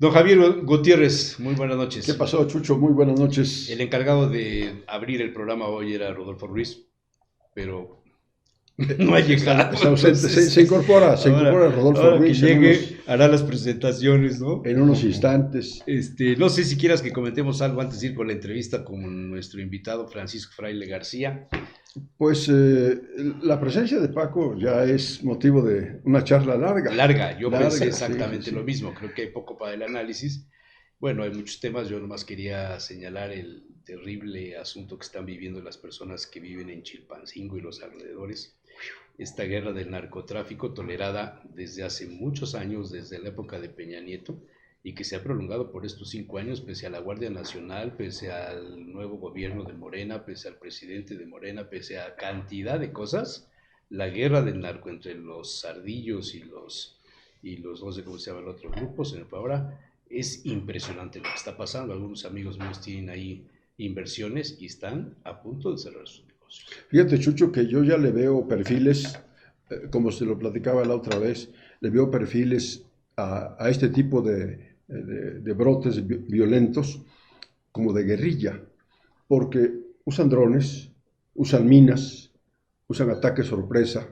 Don Javier Gutiérrez, muy buenas noches. ¿Qué pasó, Chucho? Muy buenas noches. El encargado de abrir el programa hoy era Rodolfo Ruiz, pero no ha llegado. Está ausente. Se incorpora Rodolfo ahora Ruiz. Que llegue, hará las presentaciones, ¿no? En unos instantes. No sé si quieras que comentemos algo antes de ir con la entrevista con nuestro invitado Francisco Fraile García. Pues la presencia de Paco ya es motivo de una charla larga. Yo pensé exactamente sí. lo mismo. Creo que hay poco para el análisis. Bueno, hay muchos temas. Yo nomás quería señalar el terrible asunto que están viviendo las personas que viven en Chilpancingo y los alrededores. Esta guerra del narcotráfico tolerada desde hace muchos años, desde la época de Peña Nieto, y que se ha prolongado por estos 5 años, pese a la Guardia Nacional, pese al nuevo gobierno de Morena, pese al presidente de Morena, pese a cantidad de cosas. La guerra del narco entre los ardillos y los no sé cómo se llaman los otros grupos, en el ahora es impresionante lo que está pasando. Algunos amigos míos tienen ahí inversiones y están a punto de cerrar sus negocios. Fíjate, Chucho, que yo ya le veo perfiles, como se lo platicaba la otra vez, le veo perfiles a este tipo de brotes violentos como de guerrilla, porque usan drones, usan minas, usan ataques sorpresa,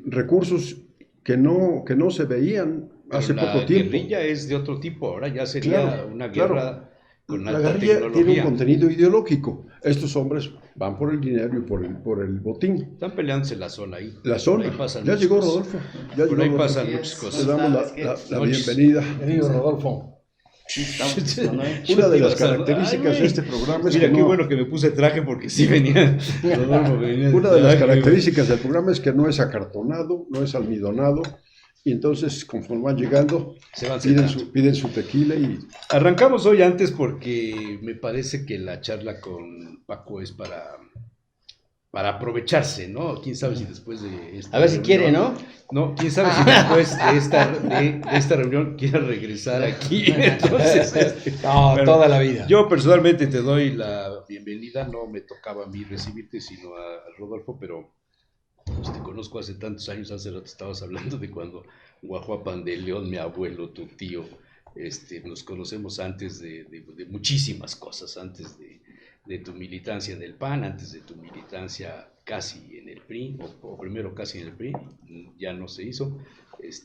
recursos que no se veían hace poco tiempo. La guerrilla es de otro tipo, ahora ya sería una guerra con alta tecnología. La guerrilla tiene un contenido ideológico. Estos hombres van por el dinero y por el botín. Están peleándose la zona ahí. La zona. Ya llegó Rodolfo. Por ahí pasan muchas cosas. Le damos la bienvenida. Bienvenido, Rodolfo. Una de las características de este programa es mira, qué bueno que me puse traje porque sí venía. Una de las características del programa es que no es acartonado, no es almidonado. Y entonces, conforme van llegando, piden su tequila y... Arrancamos hoy antes porque me parece que la charla con Paco es para aprovecharse, ¿no? Quién sabe si después de esta a ver si quiere, ¿no? No, quién sabe si después de esta reunión quiera regresar aquí. Entonces, bueno, toda la vida. Yo personalmente te doy la bienvenida. No me tocaba a mí recibirte, sino a Rodolfo, pero pues te conozco hace tantos años. Hace rato estabas hablando de cuando Guajuapan de León, mi abuelo, tu tío, nos conocemos antes de muchísimas cosas, antes de tu militancia del PAN, antes de tu militancia casi en el PRI, o primero casi en el PRI, ya no se hizo,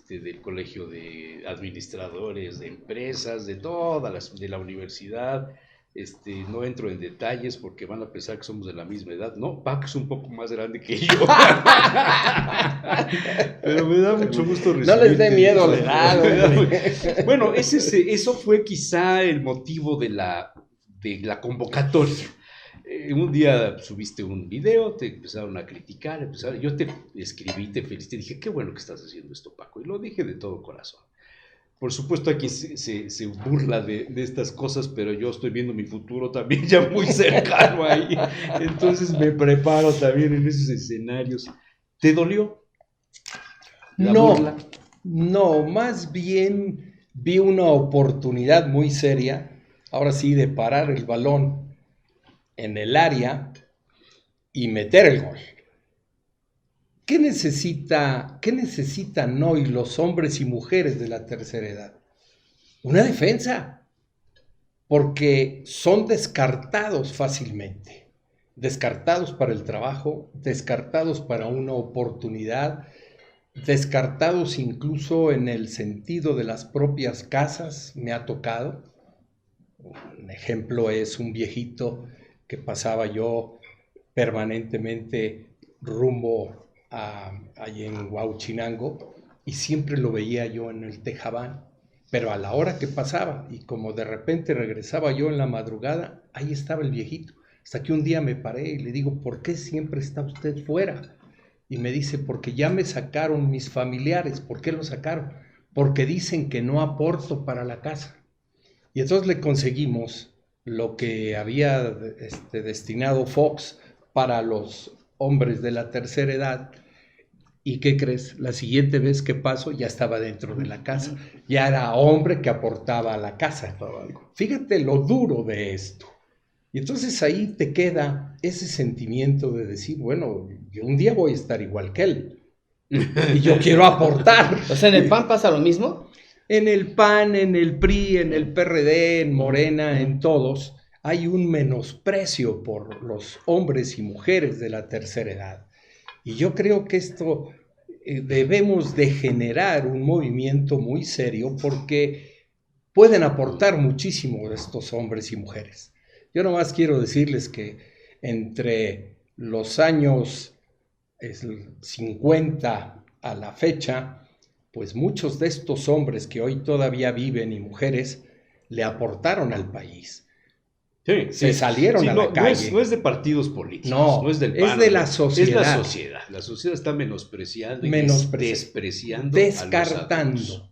del colegio de administradores de empresas, de todas de la universidad. No entro en detalles porque van a pensar que somos de la misma edad. No, Paco es un poco más grande que yo. Pero me da mucho gusto recibirte. No les dé miedo la edad. Bueno, eso fue quizá el motivo de la convocatoria. Un día subiste un video, te empezaron a criticar, yo te escribí, te felicité, dije, qué bueno que estás haciendo esto, Paco, y lo dije de todo corazón. Por supuesto, hay quien se burla de estas cosas, pero yo estoy viendo mi futuro también ya muy cercano ahí. Entonces me preparo también en esos escenarios. ¿Te dolió la burla? No, más bien vi una oportunidad muy seria, ahora sí, de parar el balón en el área y meter el gol. ¿Qué necesitan hoy los hombres y mujeres de la tercera edad? Una defensa, porque son descartados fácilmente, descartados para el trabajo, descartados para una oportunidad, descartados incluso en el sentido de las propias casas, me ha tocado. Un ejemplo es un viejito que pasaba yo permanentemente rumbo allí en Huauchinango, y siempre lo veía yo en el Tejabán, pero a la hora que pasaba, y como de repente regresaba yo en la madrugada, ahí estaba el viejito, hasta que un día me paré y le digo, ¿por qué siempre está usted fuera? Y me dice, porque ya me sacaron mis familiares. ¿Por qué lo sacaron? Porque dicen que no aporto para la casa. Y entonces le conseguimos lo que había destinado Fox para los hombres de la tercera edad. ¿Y qué crees? La siguiente vez que paso ya estaba dentro de la casa. Ya era hombre que aportaba a la casa. Fíjate lo duro de esto. Y entonces ahí te queda ese sentimiento de decir, bueno, yo un día voy a estar igual que él. Y yo quiero aportar. O sea, ¿en el PAN pasa lo mismo? En el PAN, en el PRI, en el PRD, en Morena, en todos, hay un menosprecio por los hombres y mujeres de la tercera edad. Y yo creo que esto debemos de generar un movimiento muy serio porque pueden aportar muchísimo estos hombres y mujeres. Yo nomás quiero decirles que entre los años 50 a la fecha, pues muchos de estos hombres que hoy todavía viven y mujeres le aportaron al país. Sí, Se salieron a la calle. No es de partidos políticos, no es del PAN, es de la sociedad. Es la sociedad. La sociedad está menospreciando y despreciando, descartando. A los adultos.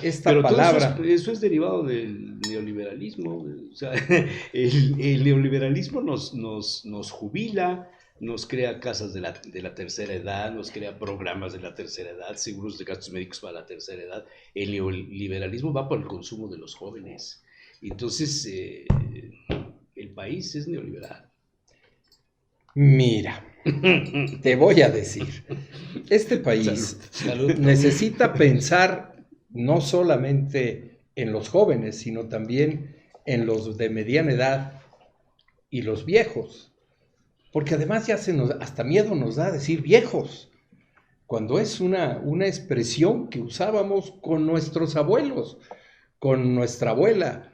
Esta palabra. Eso es derivado del neoliberalismo. O sea, el neoliberalismo nos jubila, nos crea casas de la tercera edad, nos crea programas de la tercera edad, seguros de gastos médicos para la tercera edad. El neoliberalismo va por el consumo de los jóvenes. Entonces, el país es neoliberal. Mira, te voy a decir, este país necesita pensar no solamente en los jóvenes, sino también en los de mediana edad y los viejos. Porque además ya hasta miedo nos da decir viejos, cuando es una expresión que usábamos con nuestros abuelos, con nuestra abuela,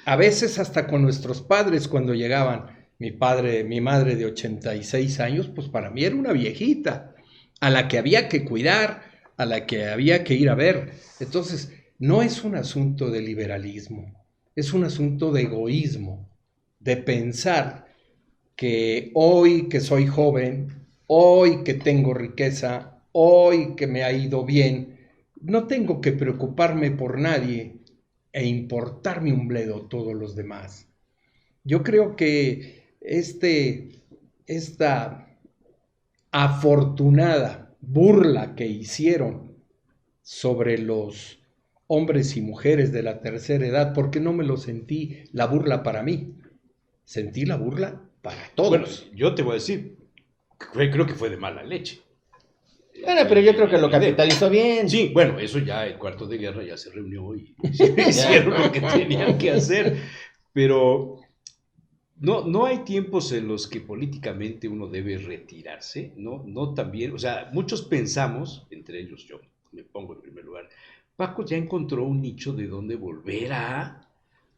a veces hasta con nuestros padres cuando llegaban. Mi madre de 86 años, pues para mí era una viejita, a la que había que cuidar, a la que había que ir a ver. Entonces, no es un asunto de liberalismo, es un asunto de egoísmo, de pensar que hoy que soy joven, hoy que tengo riqueza, hoy que me ha ido bien, no tengo que preocuparme por nadie e importarme un bledo todos los demás. Yo creo que esta afortunada burla que hicieron sobre los hombres y mujeres de la tercera edad, porque no me lo sentí la burla para mí, sentí la burla para todos. Bueno, yo te voy a decir, creo que fue de mala leche. Bueno, pero yo creo que lo capitalizó bien. Sí, bueno, eso ya, el cuarto de guerra ya se reunió y hicieron lo que tenían que hacer, pero no hay tiempos en los que políticamente uno debe retirarse, no también, o sea, muchos pensamos, entre ellos yo me pongo en primer lugar, Paco ya encontró un nicho de donde volver a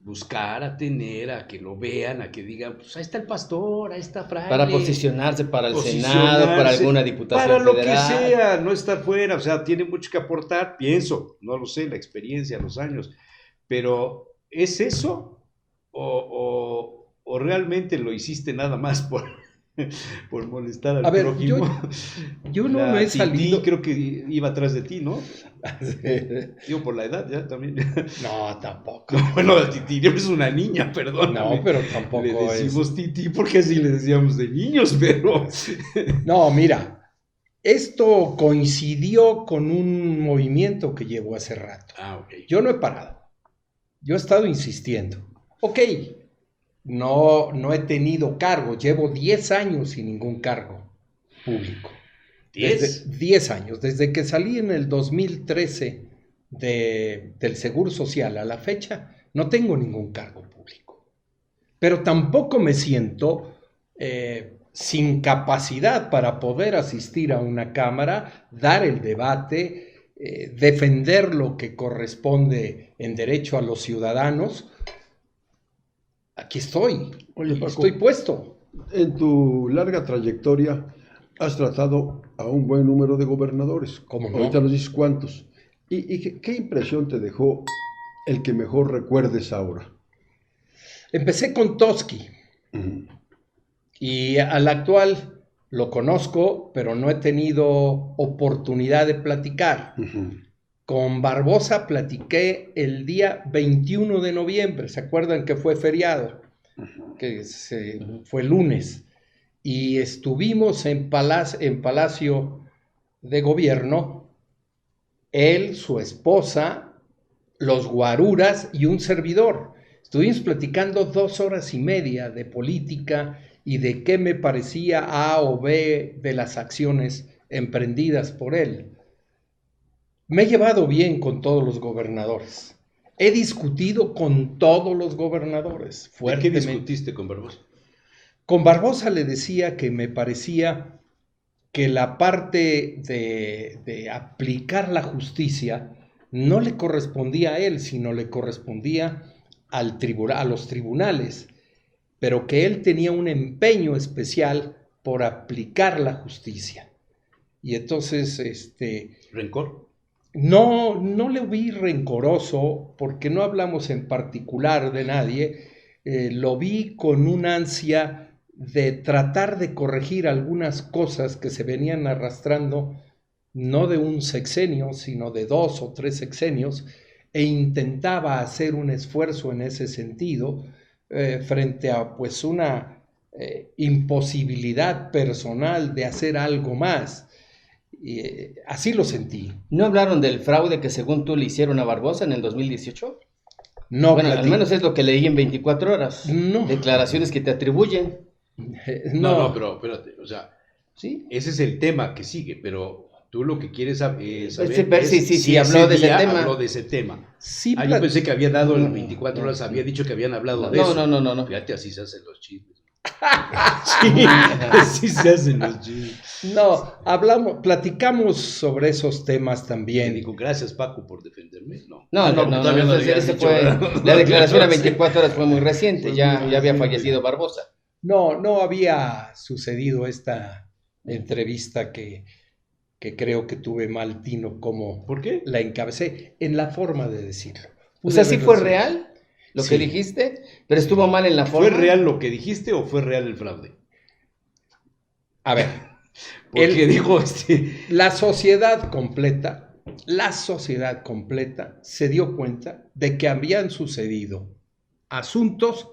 buscar, a tener, a que lo vean, a que digan, pues ahí está el pastor, ahí está Fraile. Para posicionarse para el Senado, para alguna diputación para lo federal. que sea, no estar fuera, o sea, tiene mucho que aportar, pienso, no lo sé, la experiencia, los años, pero ¿es eso? ¿O realmente lo hiciste nada más por molestar al prójimo? Yo no me he salido. Creo que iba atrás de ti, ¿no? Digo, por la edad ya también. No, tampoco. No, bueno, Titi es una niña, perdón. No, pero tampoco le decimos Titi porque así le decíamos de niños, pero... No, mira, esto coincidió con un movimiento que llevo hace rato. Okay. Yo no he parado. Yo he estado insistiendo. Ok, no he tenido cargo. Llevo 10 años sin ningún cargo público. 10 años, desde que salí en el 2013 del Seguro Social a la fecha, no tengo ningún cargo público. Pero tampoco me siento sin capacidad para poder asistir a una cámara, dar el debate, defender lo que corresponde en derecho a los ciudadanos. Aquí estoy. Oye, Paco, estoy puesto. En tu larga trayectoria has tratado a un buen número de gobernadores. ¿Cómo no? Ahorita nos dices cuántos. ¿Y qué impresión te dejó el que mejor recuerdes ahora? Empecé con Toski. Uh-huh. Y al actual lo conozco, pero no he tenido oportunidad de platicar. Uh-huh. Con Barbosa platiqué el día 21 de noviembre. ¿Se acuerdan que fue feriado? Uh-huh. Que fue lunes. Y estuvimos en Palacio de Gobierno, él, su esposa, los guaruras y un servidor. Estuvimos platicando 2 horas y media de política y de qué me parecía A o B de las acciones emprendidas por él. Me he llevado bien con todos los gobernadores. He discutido con todos los gobernadores. ¿De qué Fuertemente. discutiste con Barbosa? Con Barbosa le decía que me parecía que la parte de aplicar la justicia no le correspondía a él, sino le correspondía a los tribunales, pero que él tenía un empeño especial por aplicar la justicia. Y entonces, ¿Rencor? no le vi rencoroso, porque no hablamos en particular de nadie, lo vi con una ansia de tratar de corregir algunas cosas que se venían arrastrando, no de un sexenio, sino de 2 o 3 sexenios, e intentaba hacer un esfuerzo en ese sentido, frente a pues una imposibilidad personal de hacer algo más. Así lo sentí. ¿No hablaron del fraude que según tú le hicieron a Barbosa en el 2018? No, Bueno, al menos es lo que leí en 24 horas. No. Declaraciones que te atribuyen. No, pero espérate, o sea, ¿Sí? ese es el tema que sigue, pero tú lo que quieres saber Sí, habló de ese tema. Habló de ese tema. Sí, Yo pensé que había dado en 24 horas, había dicho que habían hablado de eso. No. Fíjate, así se hacen los chismes. Sí, así se hacen los chismes. No, platicamos sobre esos temas Y también. digo, gracias Paco por defenderme. No, Todavía no había ese dicho, fue, ¿verdad? la declaración a 24 horas fue muy reciente, Fue ya muy había reciente. fallecido Barbosa. No había sucedido esta entrevista que creo que tuve mal tino como ¿Por qué? la encabecé, en la forma de decirlo. O sea, Pude ¿sí haberlo fue sido. real lo Sí. que dijiste? Pero estuvo mal en la forma. ¿Fue real lo que dijiste o fue real el fraude? A ver, Porque dijo la sociedad completa se dio cuenta de que habían sucedido asuntos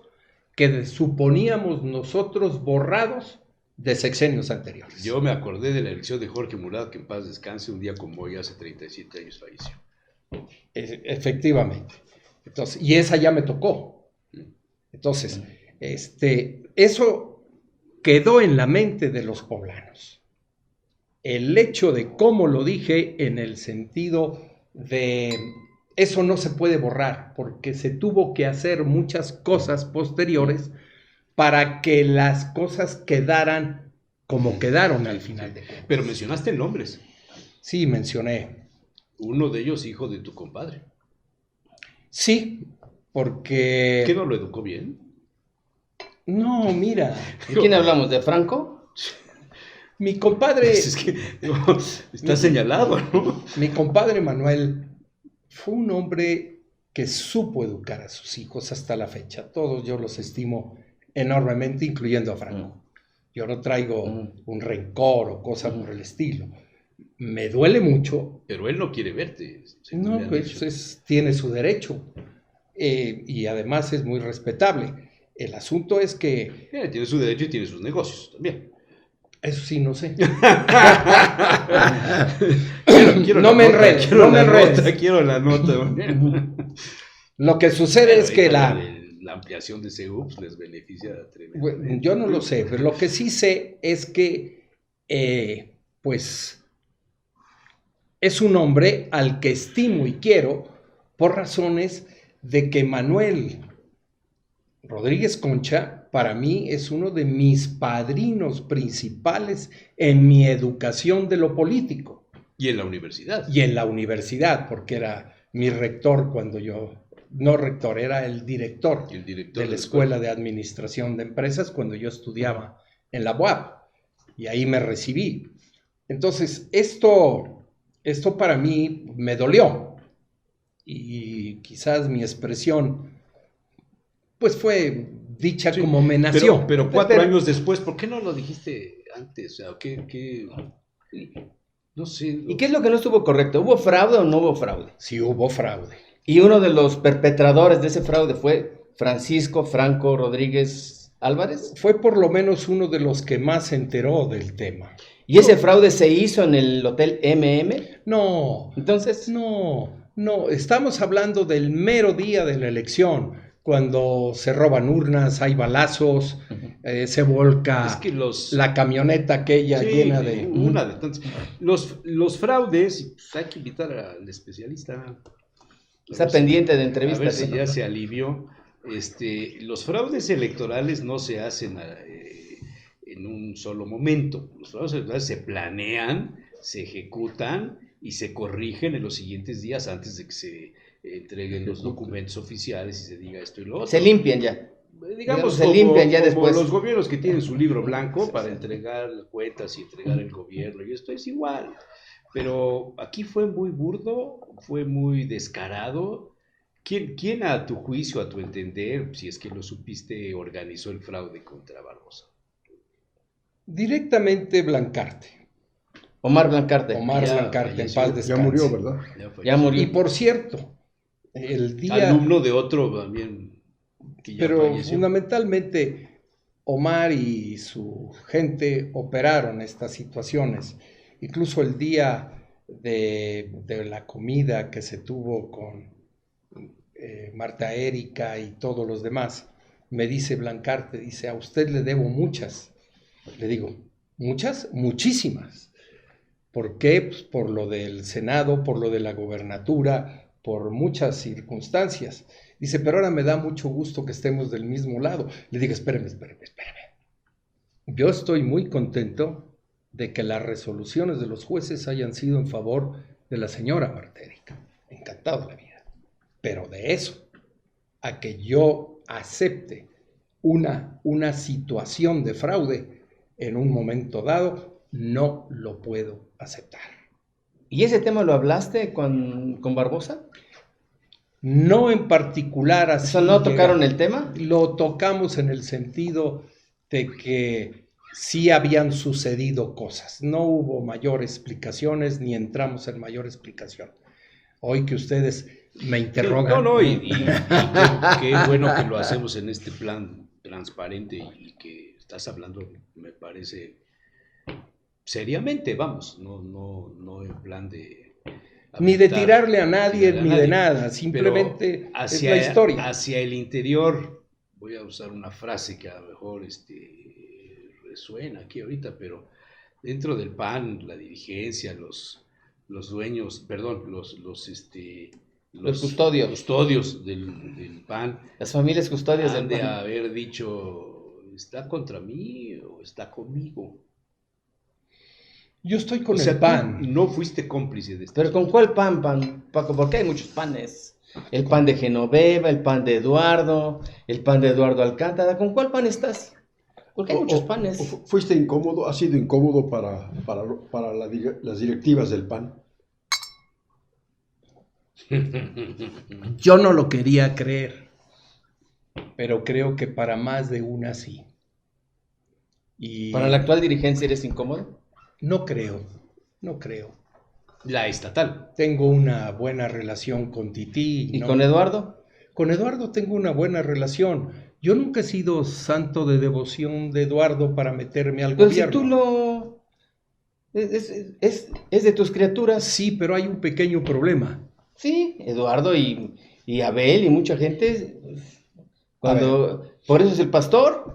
que suponíamos nosotros borrados de sexenios anteriores. Yo me acordé de la elección de Jorge Murat, que en paz descanse, un día como hoy, hace 37 años falleció. Efectivamente. Entonces, y esa ya me tocó. Entonces, eso quedó en la mente de los poblanos. El hecho de cómo lo dije en el sentido de eso no se puede borrar, porque se tuvo que hacer muchas cosas posteriores para que las cosas quedaran como quedaron al final de cuentas. Pero mencionaste nombres. Sí, mencioné. Uno de ellos, hijo de tu compadre. Sí, porque... ¿Qué no lo educó bien? No, mira, ¿De quién hablamos? ¿De Franco? mi compadre... Es que está señalado, ¿no? Mi compadre Manuel fue un hombre que supo educar a sus hijos hasta la fecha. Todos yo los estimo enormemente, incluyendo a Franco. Yo no traigo un rencor o cosas por el estilo. Me duele mucho. Pero él no quiere verte. según me No, han pues dicho. tiene su derecho. Y además es muy respetable. El asunto es que... Tiene su derecho y tiene sus negocios también. Eso sí, no sé. Quiero No la me nota, enredes, quiero no me la enredes. nota, quiero la nota. Lo que sucede es que la ampliación de CEUPS les beneficia tremendamente. Bueno, yo no lo sé, pero lo que sí sé es que, pues, es un hombre al que estimo y quiero por razones de que Manuel Rodríguez Concha, para mí, es uno de mis padrinos principales en mi educación de lo político. Y en la universidad. Y en la universidad, porque era mi rector cuando yo... No rector, era el director, El director de la Escuela de Administración de Empresas cuando yo estudiaba en la UAP, y ahí me recibí. Entonces, esto para mí me dolió, y quizás mi expresión, pues fue dicha Sí, como me nació. Pero 4 años después, ¿por qué no lo dijiste antes? O sea, no sé. ¿Y qué es lo que no estuvo correcto? ¿Hubo fraude o no hubo fraude? Sí hubo fraude. Y uno de los perpetradores de ese fraude fue Franco Rodríguez Álvarez. Fue por lo menos uno de los que más se enteró del tema. ¿Y ese fraude se hizo en el Hotel MM? No, Entonces, no, estamos hablando del mero día de la elección, cuando se roban urnas, hay balazos, se volca Es que la camioneta aquella Sí, llena de... una de tantas. Los fraudes, pues hay que invitar al especialista. Está pendiente de A ver entrevistas. si ¿sí? ya se alivió. Los fraudes electorales no se hacen en un solo momento. Los fraudes electorales se planean, se ejecutan y se corrigen en los siguientes días antes de que se entreguen los documentos oficiales y se diga esto y lo otro. Se limpian ya. Digamos, se limpian ya como después. los gobiernos que tienen su libro blanco para entregar cuentas y entregar el gobierno, y esto es igual. Pero aquí fue muy burdo, fue muy descarado. ¿Quién a tu juicio, a tu entender, si es que lo supiste, organizó el fraude contra Barbosa? Directamente Blancarte. Omar Blancarte. Omar Ya Blancarte, en falleció. paz Ya descanse. murió, ¿verdad? Ya murió. Y por cierto, el día... Alumno de otro también que ya Pero falleció. fundamentalmente Omar y su gente operaron estas situaciones. Incluso el día de la comida que se tuvo con Marta Erika y todos los demás, me dice Blancarte, dice, a usted le debo muchas. Le digo, ¿muchas? Muchísimas. ¿Por qué? Pues por lo del Senado, por lo de la gobernatura, por muchas circunstancias. Dice, pero ahora me da mucho gusto que estemos del mismo lado. Le digo, espérame. Yo estoy muy contento de que las resoluciones de los jueces hayan sido en favor de la señora Marta Erika. Encantado de la vida. Pero de eso, a que yo acepte una situación de fraude en un momento dado, no lo puedo aceptar. ¿Y ese tema lo hablaste con Barbosa? No en particular así. ¿Eso no tocaron el tema? Lo tocamos en el sentido de que sí habían sucedido cosas. No hubo mayor explicaciones ni entramos en mayor explicación. Hoy que ustedes me interrogan. No, y qué bueno que lo hacemos en este plan transparente y que estás hablando, me parece, seriamente, vamos, no en plan de... Ni de tirarle a nadie, ni de nada, simplemente es la historia. Hacia el interior, voy a usar una frase que a lo mejor resuena aquí ahorita, pero dentro del PAN, la dirigencia, los dueños, perdón, los custodios del PAN, las familias custodias del han de PAN. haber dicho, ¿está contra mí o está conmigo? Yo estoy con O sea, el PAN. tú no fuiste cómplice de esto. ¿Pero con cuál pan, Paco? Porque hay muchos panes. El pan de Genoveva, el pan de Eduardo, el pan de Eduardo Alcántara. ¿Con cuál pan estás? Porque hay muchos panes. ¿Fuiste incómodo? ¿Ha sido incómodo para las directivas del PAN? Yo no lo quería creer, pero creo que para más de una sí. Y ¿Para la actual dirigencia eres incómodo? no creo. La estatal. Tengo una buena relación con Tití. ¿Y ¿no? con Eduardo? Con Eduardo tengo una buena relación. Yo nunca he sido santo de devoción de Eduardo para meterme al Pero si gobierno. tú lo... Es de tus criaturas. Sí, pero hay un pequeño problema. Sí, Eduardo y Abel y mucha gente. Por eso es el pastor.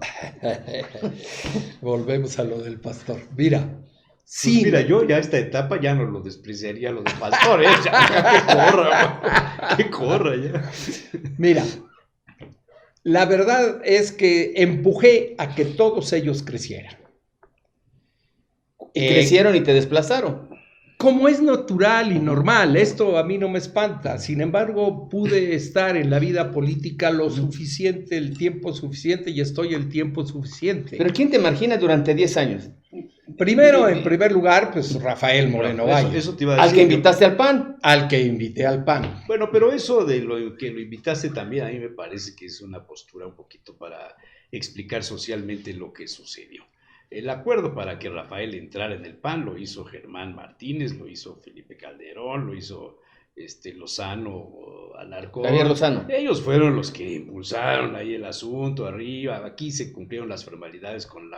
Volvemos a lo del pastor. Mira, Pues sí. mira, yo ya a esta etapa ya no lo despreciaría lo de pastor, ya, que corra ya. Mira, la verdad es que empujé a que todos ellos crecieran. Y crecieron y te desplazaron. Como es natural y normal, esto a mí no me espanta. Sin embargo, pude estar en la vida política lo suficiente, el tiempo suficiente, y estoy el tiempo suficiente. ¿Pero quién te margina durante 10 años? Primero, en primer lugar, pues Rafael Moreno Valle, Eso te iba a Al decir. que invitaste al PAN. al que invité al PAN. Bueno, pero eso de lo que lo invitaste también a mí me parece que es una postura un poquito para explicar socialmente lo que sucedió. El acuerdo para que Rafael entrara en el PAN lo hizo Germán Martínez, lo hizo Felipe Calderón, lo hizo Lozano, Alarcón. Javier Lozano. Ellos fueron los que impulsaron ahí el asunto arriba. Aquí se cumplieron las formalidades con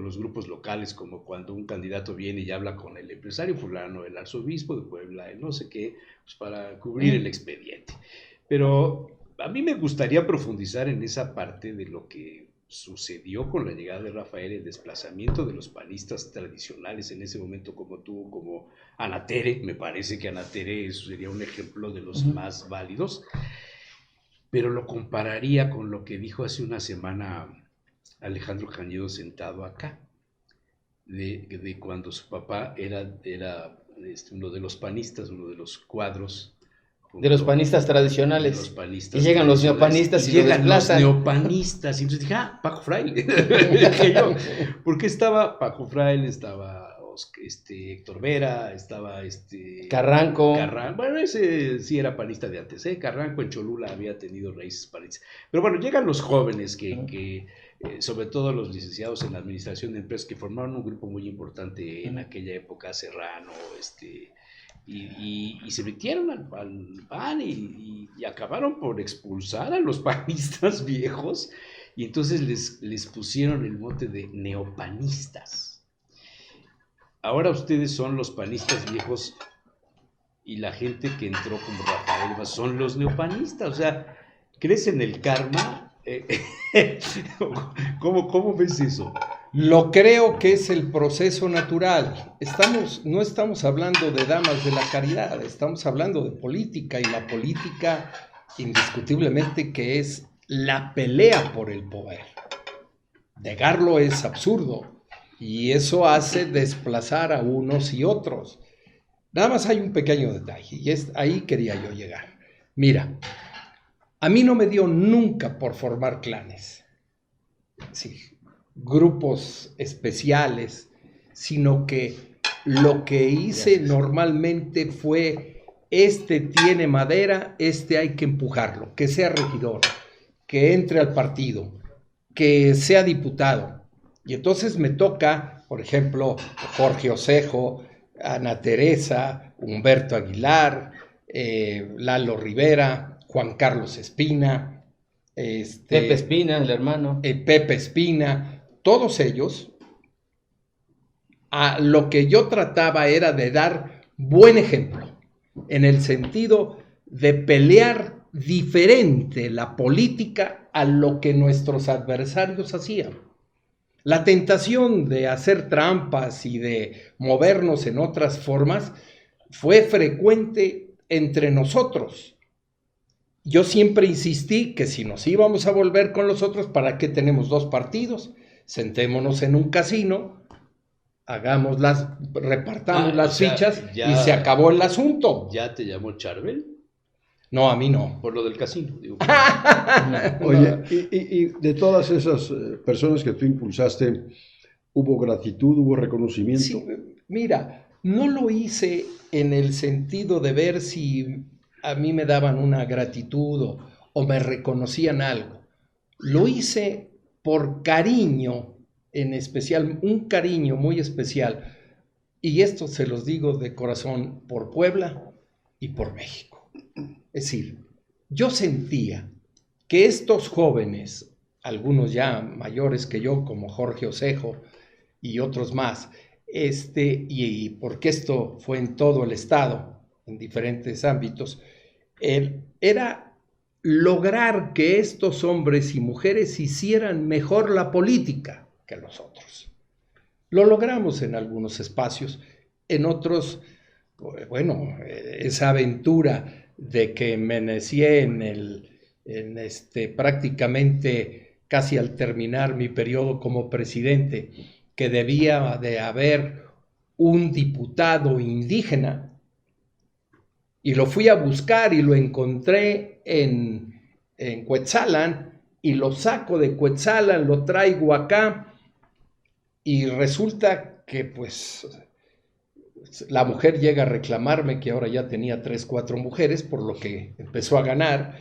los grupos locales, como cuando un candidato viene y habla con el empresario fulano, el arzobispo de Puebla, el no sé qué, pues para cubrir el expediente. Pero a mí me gustaría profundizar en esa parte de lo que sucedió con la llegada de Rafael, el desplazamiento de los panistas tradicionales en ese momento, como tú, como Ana Tere. Me parece que Ana Tere sería un ejemplo de los más válidos, pero lo compararía con lo que dijo hace una semana Alejandro Cañedo sentado acá, de cuando su papá era uno de los panistas, uno de los cuadros. De los panistas tradicionales. De los panistas y llegan los neopanistas y llegan lo desplazan. Los neopanistas. Y entonces dije, Paco Fraile. Dije yo, porque estaba Paco Fraile, estaba Héctor Vera, estaba Carranco. Bueno, ese sí era panista de antes, Carranco en Cholula había tenido raíces panistas. Pero bueno, llegan los jóvenes que sobre todo los licenciados en la administración de empresas, que formaron un grupo muy importante en aquella época, Serrano, y se metieron al PAN y acabaron por expulsar a los panistas viejos, y entonces les pusieron el mote de neopanistas. Ahora ustedes son los panistas viejos y la gente que entró como Rafael son los neopanistas. O sea, ¿crees en el karma? ¿Cómo ves eso? Lo creo que es el proceso natural. No estamos hablando de damas de la caridad, estamos hablando de política, y la política indiscutiblemente que es la pelea por el poder. Negarlo es absurdo y eso hace desplazar a unos y otros. Nada más hay un pequeño detalle y ahí quería yo llegar. Mira, a mí no me dio nunca por formar clanes. Sí, grupos especiales, sino que lo que hice normalmente fue, tiene madera, hay que empujarlo, que sea regidor, que entre al partido, que sea diputado. Y entonces me toca, por ejemplo, Jorge Osejo, Ana Teresa, Humberto Aguilar, Lalo Rivera, Juan Carlos Espina, Pepe Espina, el hermano. Pepe Espina, todos ellos, a lo que yo trataba era de dar buen ejemplo, en el sentido de pelear diferente la política a lo que nuestros adversarios hacían. La tentación de hacer trampas y de movernos en otras formas fue frecuente entre nosotros. Yo siempre insistí que si nos íbamos a volver con los otros, ¿para qué tenemos dos partidos? Sentémonos en un casino, repartamos las fichas y se acabó el asunto. ¿Ya te llamó Charbel? No, a mí no. Por lo del casino, digo. Oye, y de todas esas personas que tú impulsaste, ¿hubo gratitud, hubo reconocimiento? Sí, mira, no lo hice en el sentido de ver si a mí me daban una gratitud o me reconocían algo. Lo hice por cariño, en especial, un cariño muy especial, y esto se los digo de corazón, por Puebla y por México. Es decir, yo sentía que estos jóvenes, algunos ya mayores que yo, como Jorge Osejo y otros más, y porque esto fue en todo el estado, en diferentes ámbitos, era lograr que estos hombres y mujeres hicieran mejor la política que los otros. Lo logramos en algunos espacios, en otros, bueno, esa aventura de que me inicié prácticamente casi al terminar mi periodo como presidente, que debía de haber un diputado indígena, y lo fui a buscar y lo encontré en Cuetzalan, y lo saco de Cuetzalan, lo traigo acá, y resulta que pues la mujer llega a reclamarme que ahora ya tenía 3, 4 mujeres, por lo que empezó a ganar,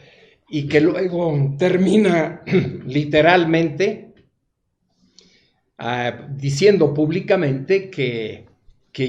y que luego termina literalmente diciendo públicamente que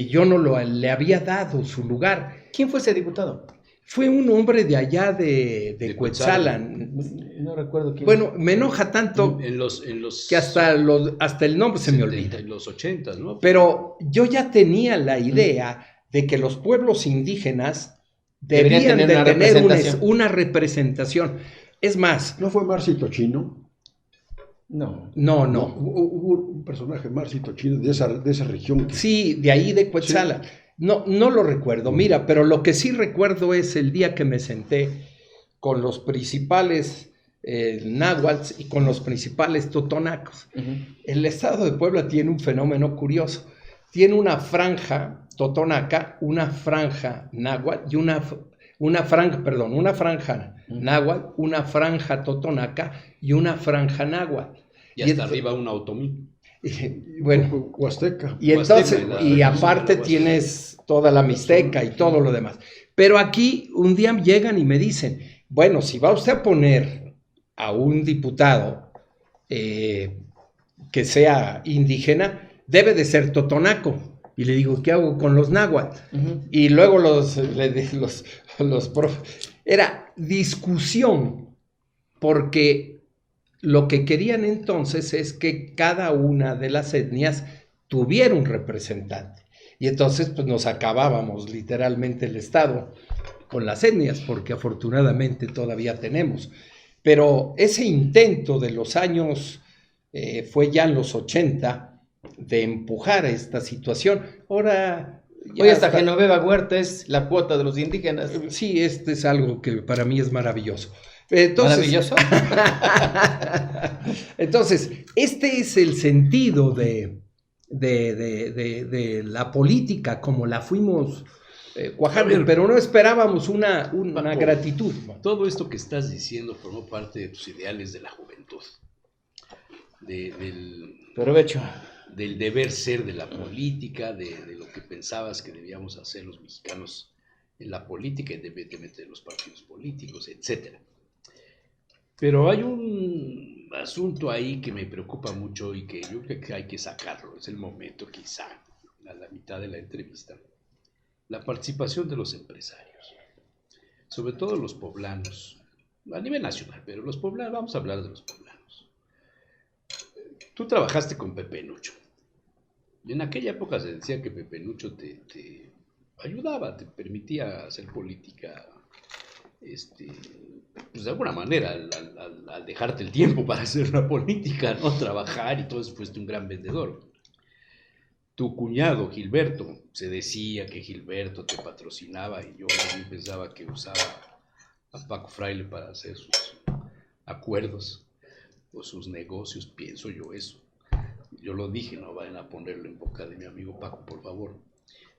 yo no le había dado su lugar. ¿Quién fue ese diputado? Fue un hombre de allá de Cuetzalan. No recuerdo quién. Bueno, me enoja tanto que hasta el nombre se me olvida. En los 80, ¿no? Pero yo ya tenía la idea de que los pueblos indígenas deberían de tener una representación. Es más... ¿No fue Marcito Chino? No. No, No, no. hubo un personaje, Marcito Chino, de esa región. Sí, de ahí de Cuetzala. No, no lo recuerdo, mira, pero lo que sí recuerdo es el día que me senté con los principales náhuatls y con los principales totonacos. El estado de Puebla tiene un fenómeno curioso. Tiene una franja totonaca, una franja náhuatl y una franja náhuatl, una franja totonaca y una franja náhuatl. Y hasta arriba un otomí. Bueno, Huasteca. y entonces, Huasteca, y la aparte Huasteca. tienes toda la Mixteca y todo lo demás. Pero aquí un día llegan y me dicen, bueno, si va usted a poner a un diputado que sea indígena, debe de ser totonaco. Y le digo, ¿qué hago con los náhuatl? Y luego era discusión, porque lo que querían entonces es que cada una de las etnias tuviera un representante. Y entonces pues nos acabábamos literalmente el Estado con las etnias, porque afortunadamente todavía tenemos. Pero ese intento de los años, fue ya en los 80, de empujar esta situación. Ahora... Hoy hasta Genoveva Huerta es la cuota de los indígenas. Sí, este es algo que para mí es maravilloso. Entonces, ¿Maravilloso? Entonces, este es el sentido de la política como la fuimos cuajando, pero no esperábamos una Paco, gratitud. Todo esto que estás diciendo formó parte de tus ideales de la juventud, Provecho. del deber ser de la política, de lo que pensabas que debíamos hacer los mexicanos en la política, independientemente de los partidos políticos, etc. Pero hay un asunto ahí que me preocupa mucho y que yo creo que hay que sacarlo, es el momento quizá, a la mitad de la entrevista, la participación de los empresarios, sobre todo los poblanos, a nivel nacional, pero los poblanos, vamos a hablar de los poblanos. Tú trabajaste con Pepe Nucho. Y en aquella época se decía que Pepe Nucho te ayudaba, te permitía hacer política, pues de alguna manera, al dejarte el tiempo para hacer la política, ¿no? Trabajar y todo eso, fuiste un gran vendedor. Tu cuñado Gilberto, se decía que Gilberto te patrocinaba y yo también pensaba que usaba a Paco Fraile para hacer sus acuerdos o sus negocios, pienso yo eso. Yo lo dije, no vayan a ponerlo en boca de mi amigo Paco, por favor.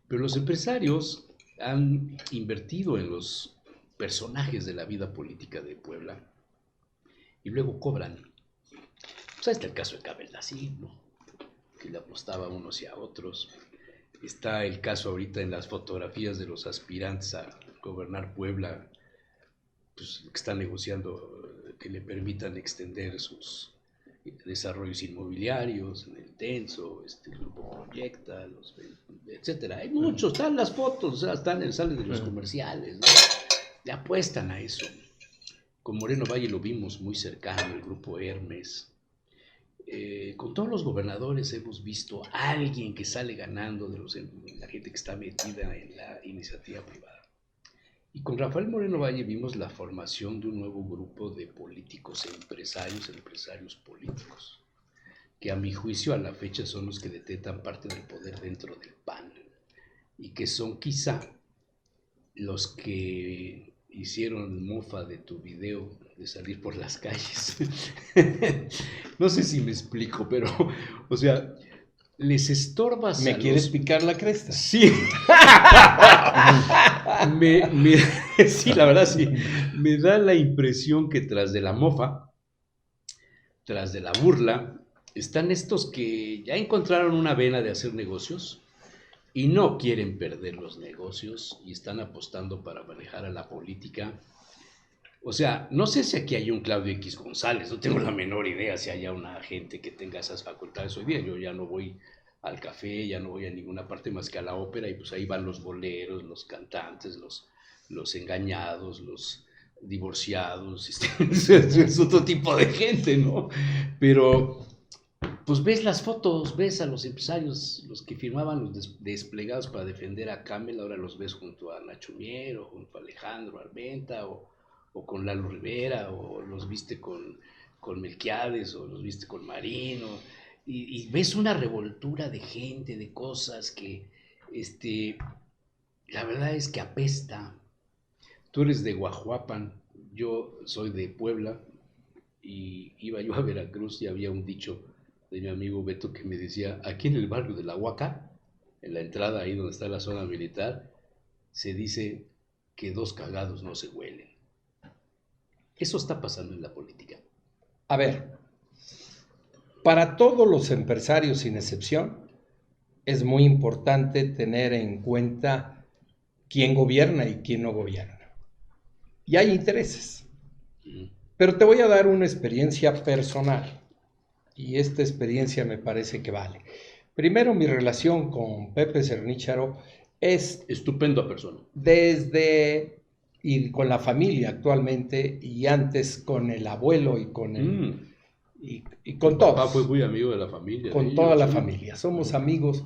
Pero los empresarios han invertido en los personajes de la vida política de Puebla y luego cobran. Pues ahí está el caso de Cabel Nací, ¿no? Que le apostaba a unos y a otros. Está el caso ahorita en las fotografías de los aspirantes a gobernar Puebla, pues, que están negociando que le permitan extender sus desarrollos inmobiliarios en el Tenso, el Grupo Proyecta, etcétera. Hay muchos, están las fotos, o sea, salen de los comerciales, ¿no? Le apuestan a eso. Con Moreno Valle lo vimos muy cercano, el Grupo Hermes. Con todos los gobernadores hemos visto a alguien que sale ganando de la gente que está metida en la iniciativa privada. Y con Rafael Moreno Valle vimos la formación de un nuevo grupo de políticos empresarios políticos, que a mi juicio a la fecha son los que detentan parte del poder dentro del PAN, y que son quizá los que hicieron mofa de tu video de salir por las calles. No sé si me explico, pero, o sea, les estorbas. ¿Me quieres picar la cresta? Sí. Sí, la verdad sí. Me da la impresión que tras de la mofa, tras de la burla, están estos que ya encontraron una vena de hacer negocios y no quieren perder los negocios y están apostando para manejar a la política. O sea, no sé si aquí hay un Claudio X González, no tengo la menor idea si haya una gente que tenga esas facultades hoy día. Yo ya no voy al café, ya no voy a ninguna parte más que a la ópera, y pues ahí van los boleros, los cantantes, los engañados, los divorciados, es otro tipo de gente, ¿no? Pero pues ves las fotos, ves a los empresarios, los que firmaban los desplegados para defender a Camel, ahora los ves junto a Nacho Mier, o junto a Alejandro Armenta, o con Lalo Rivera, o los viste con con Melquiades o los viste con Marino, y ves una revoltura de gente, de cosas que, la verdad es que apesta. Tú eres de Guajuapan, yo soy de Puebla, y iba yo a Veracruz y había un dicho de mi amigo Beto que me decía, aquí en el barrio de La Huaca, en la entrada ahí donde está la zona militar, se dice que dos cagados no se huelen. Eso está pasando en la política. A ver, para todos los empresarios sin excepción, es muy importante tener en cuenta quién gobierna y quién no gobierna. Y hay intereses. Pero te voy a dar una experiencia personal. Y esta experiencia me parece que vale. Primero, mi relación con Pepe Cernícharo es Estupenda persona. y con la familia actualmente, y antes con el abuelo y con y con todos. Papá fue muy amigo de la familia. Con toda la familia. Somos amigos.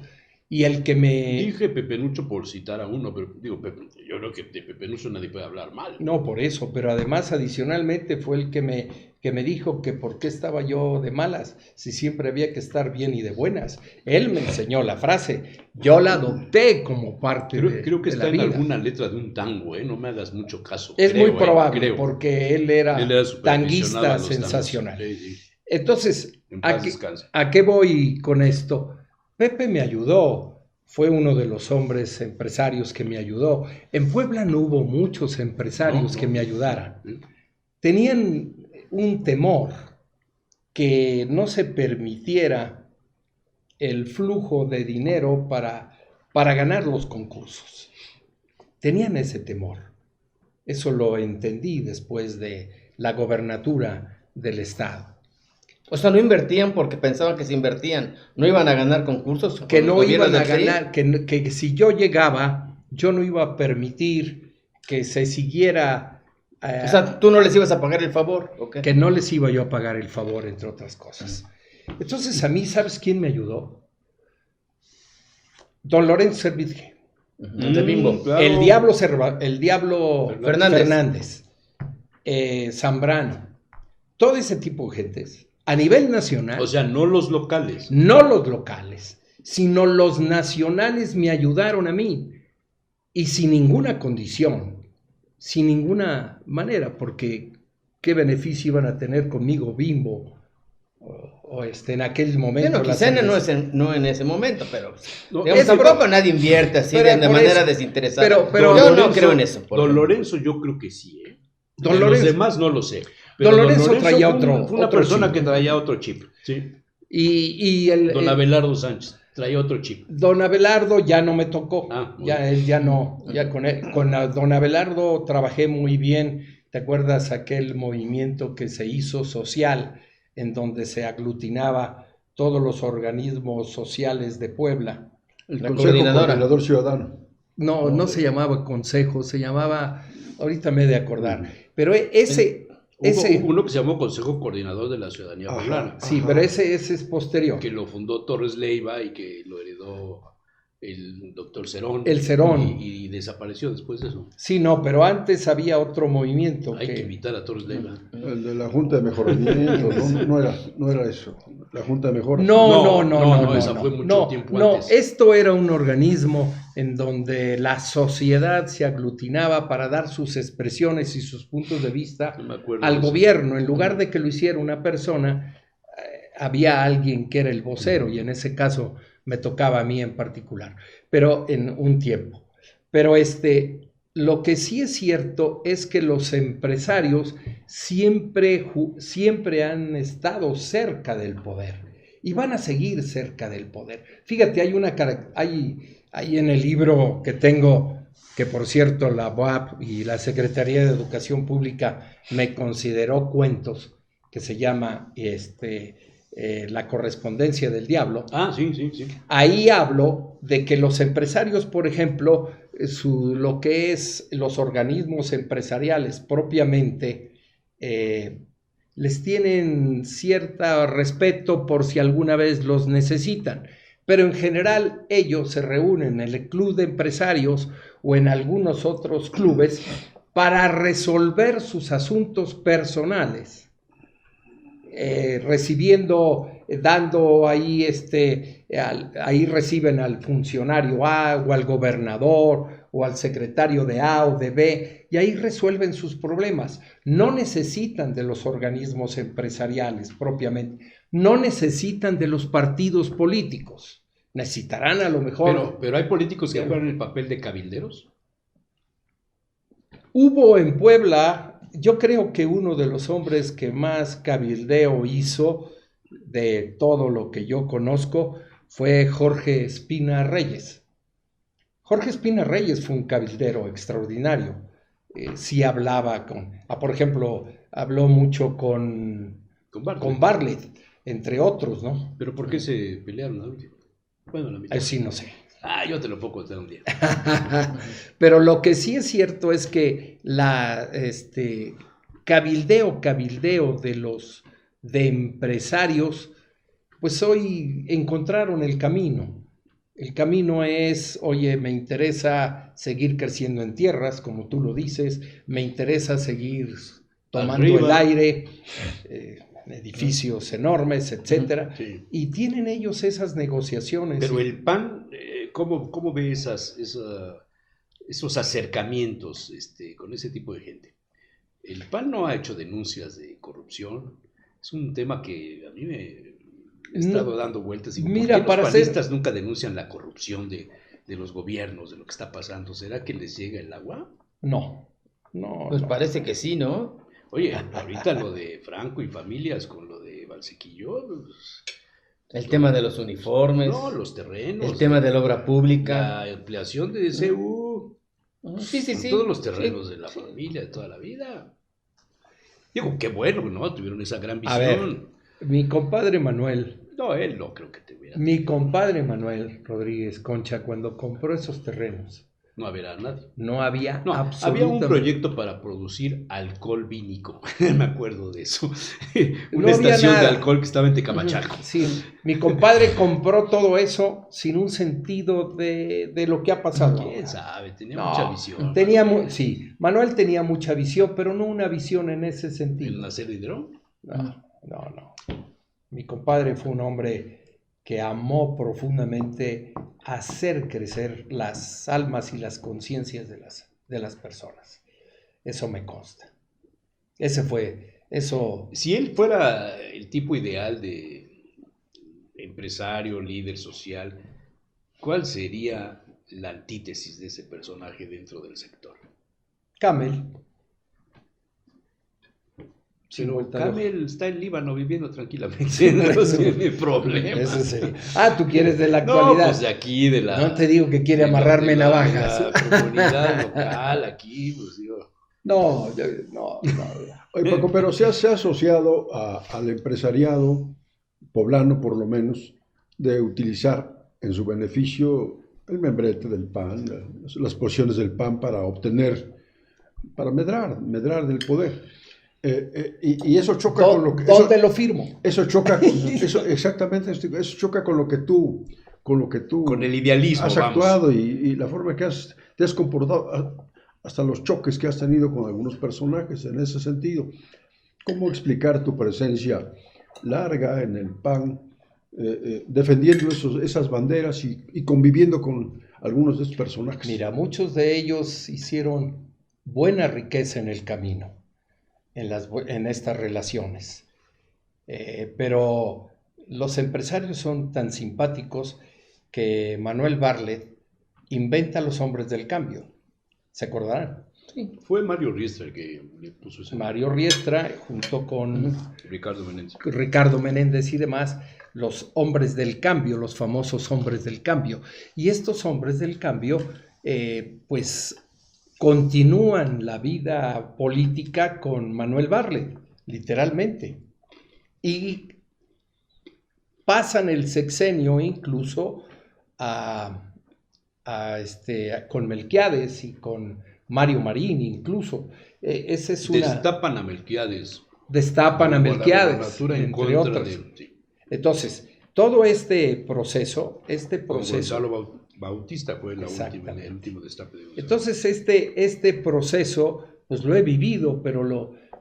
Y el que me... Dije Pepenucho por citar a uno, pero digo, yo creo que de Pepenucho nadie puede hablar mal. No, por eso, pero además adicionalmente fue el que me dijo que por qué estaba yo de malas, si siempre había que estar bien y de buenas. Él me enseñó la frase, yo la adopté como parte Creo que de está la en vida. alguna letra de un tango, no me hagas mucho caso. Es muy probable, creo. porque él era Él era súper aficionado a tanguista los tangos. sensacional. Sí, sí. Entonces, En paz descanse. ¿a qué voy con esto? Pepe me ayudó, fue uno de los hombres empresarios que me ayudó. En Puebla no hubo muchos empresarios que me ayudaran. Tenían un temor que no se permitiera el flujo de dinero para ganar los concursos. Tenían ese temor. Eso lo entendí después de la gobernatura del estado. O sea, no invertían porque pensaban que si invertían no iban a ganar concursos. Que no iban a del PRI. ganar, que si yo llegaba, yo no iba a permitir que se siguiera... O sea, tú no les ibas a pagar el favor. ¿Okay? Que no les iba yo a pagar el favor, entre otras cosas. Entonces, a mí, ¿sabes quién me ayudó? Don Lorenzo Servidje. De Bimbo. Claro. El Diablo Fernández. Zambrano. Todo ese tipo de gentes. A nivel nacional. O sea, no los locales. No los locales, sino los nacionales me ayudaron a mí. Y sin ninguna condición, sin ninguna manera, porque ¿qué beneficio iban a tener conmigo Bimbo? O en aquel momento. Bueno, la quizá cerveza. no en ese momento, pero No, digamos, es tampoco por- nadie invierte así pero de por manera eso. desinteresada. Pero yo Don no Lorenzo- creo en eso. por Don ejemplo. Lorenzo yo creo que sí, Don De Lorenzo- los demás no lo sé. Don Lorenzo traía fue otro- fue una otro persona chip. que traía otro chip. Sí. Y el, Don Abelardo Sánchez traía otro chip. Don Abelardo ya no me tocó, Muy ya bien. él ya no, ya con Don Abelardo trabajé muy bien. ¿Te acuerdas aquel movimiento que se hizo social en donde se aglutinaba todos los organismos sociales de Puebla? El La Consejo coordinadora. Coordinador Ciudadano. No se llamaba consejo, se llamaba, ahorita me he de acordar, pero ese, Hubo uno que se llamó Consejo Coordinador de la Ciudadanía Ajá. Poblana, sí, pero ese es posterior. que lo fundó Torres Leiva y que lo heredó el doctor Cerón. El Cerón. Y desapareció después de eso. Sí, no, pero antes había otro movimiento Hay que que... invitar a Torres Leiva. El de la Junta de Mejoramiento, no era eso. La Junta de Mejoramiento. No, esa fue mucho tiempo antes. Esto era un organismo en donde la sociedad se aglutinaba para dar sus expresiones y sus puntos de vista No me acuerdo al de eso. gobierno. En lugar de que lo hiciera una persona, había alguien que era el vocero, y en ese caso me tocaba a mí en particular, pero en un tiempo. Pero lo que sí es cierto es que los empresarios siempre han estado cerca del poder y van a seguir cerca del poder. Fíjate, hay en el libro que tengo, que por cierto la UAP y la Secretaría de Educación Pública me consideró cuentos, que se llama La correspondencia del diablo. Ah, sí. Ahí hablo de que los empresarios, por ejemplo, lo que es los organismos empresariales propiamente, les tienen cierto respeto por si alguna vez los necesitan, pero en general ellos se reúnen en el club de empresarios o en algunos otros clubes para resolver sus asuntos personales. recibiendo, dando ahí, ahí reciben al funcionario A o al gobernador o al secretario de A o de B, y ahí resuelven sus problemas. No necesitan de los organismos empresariales propiamente, no necesitan de los partidos políticos. Necesitarán a lo mejor... Pero hay políticos que juegan el papel de cabilderos. Hubo en Puebla, yo creo que uno de los hombres que más cabildeo hizo de todo lo que yo conozco fue Jorge Espina Reyes. Jorge Espina Reyes fue un cabildero extraordinario. Sí hablaba por ejemplo, habló mucho con Bartlett, entre otros, ¿no? ¿Pero por qué se pelearon al último? Bueno, la mitad. Sí, no sé. Yo te lo puedo contar un día. Pero lo que sí es cierto es que cabildeo de empresarios, pues hoy encontraron el camino. El camino es, oye, me interesa seguir creciendo en tierras, como tú lo dices, me interesa seguir tomando el aire, edificios enormes, etcétera, sí. Y tienen ellos esas negociaciones. Pero el PAN, ¿cómo ve esos acercamientos con ese tipo de gente? El PAN no ha hecho denuncias de corrupción. Es un tema que a mí me he estado dando vueltas. Y mira, ¿por qué los panistas nunca denuncian la corrupción de los gobiernos, de lo que está pasando? ¿Será que les llega el agua? No. Pues parece que sí, ¿no? Oye, ahorita lo de Franco y familias con lo de Valsequillo. El tema de los uniformes. No, los terrenos. El tema de la obra pública. La ampliación de DCU. Sí. Todos los terrenos de la familia de toda la vida. Digo, qué bueno, ¿no? Tuvieron esa gran visión. A ver, mi compadre Manuel. No, él no creo que tuviera. Mi compadre Manuel Rodríguez Concha, cuando compró esos terrenos. No había nadie. No había absolutamente... Había un proyecto para producir alcohol vínico. Me acuerdo de eso. Una estación de alcohol que estaba en Tecamachalco. Sí, mi compadre compró todo eso sin un sentido de lo que ha pasado. ¿Quién sabe? Tenía mucha visión. Sí, Manuel tenía mucha visión, pero no una visión en ese sentido. ¿En nacer de Hidrón? No. Mi compadre fue un hombre que amó profundamente hacer crecer las almas y las conciencias de las personas. Eso me consta. Si él fuera el tipo ideal de empresario, líder social, ¿cuál sería la antítesis de ese personaje dentro del sector? Camel. Pero Camel está en Líbano viviendo tranquilamente, no tiene problema. Eso sería. Tú quieres de la actualidad. No, pues de aquí, de la... No te digo que quiere amarrarme navajas. De la comunidad local, aquí, pues digo... No. Oye, Paco, pero se ha asociado al empresariado poblano, por lo menos, de utilizar en su beneficio el membrete del PAN, las posiciones del PAN para medrar del poder. Y eso choca con lo que... ¿Dónde lo firmo? Eso choca con... exactamente, eso choca con lo que tú... Con el idealismo, has actuado y la forma que te has comportado, hasta los choques que has tenido con algunos personajes en ese sentido. ¿Cómo explicar tu presencia larga en el PAN, defendiendo esas banderas y conviviendo con algunos de estos personajes? Mira, muchos de ellos hicieron buena riqueza en el camino. En estas relaciones. Pero los empresarios son tan simpáticos que Manuel Bartlett inventa a los hombres del cambio. ¿Se acordarán? Sí. Fue Mario Riestra el que le puso ese. Mario Riestra, junto con Ricardo Menéndez y demás, los hombres del cambio, los famosos hombres del cambio. Y estos hombres del cambio, pues... continúan la vida política con Manuel Bartlett, literalmente, y pasan el sexenio incluso con Melquiades y con Mario Marín incluso. Destapan a Melquiades. Destapan a Melquiades, entre otras. Sí. Entonces, todo este proceso... Gonzalo Bautista fue el último destape de Gonzalo. Entonces, este proceso, pues lo he vivido, pero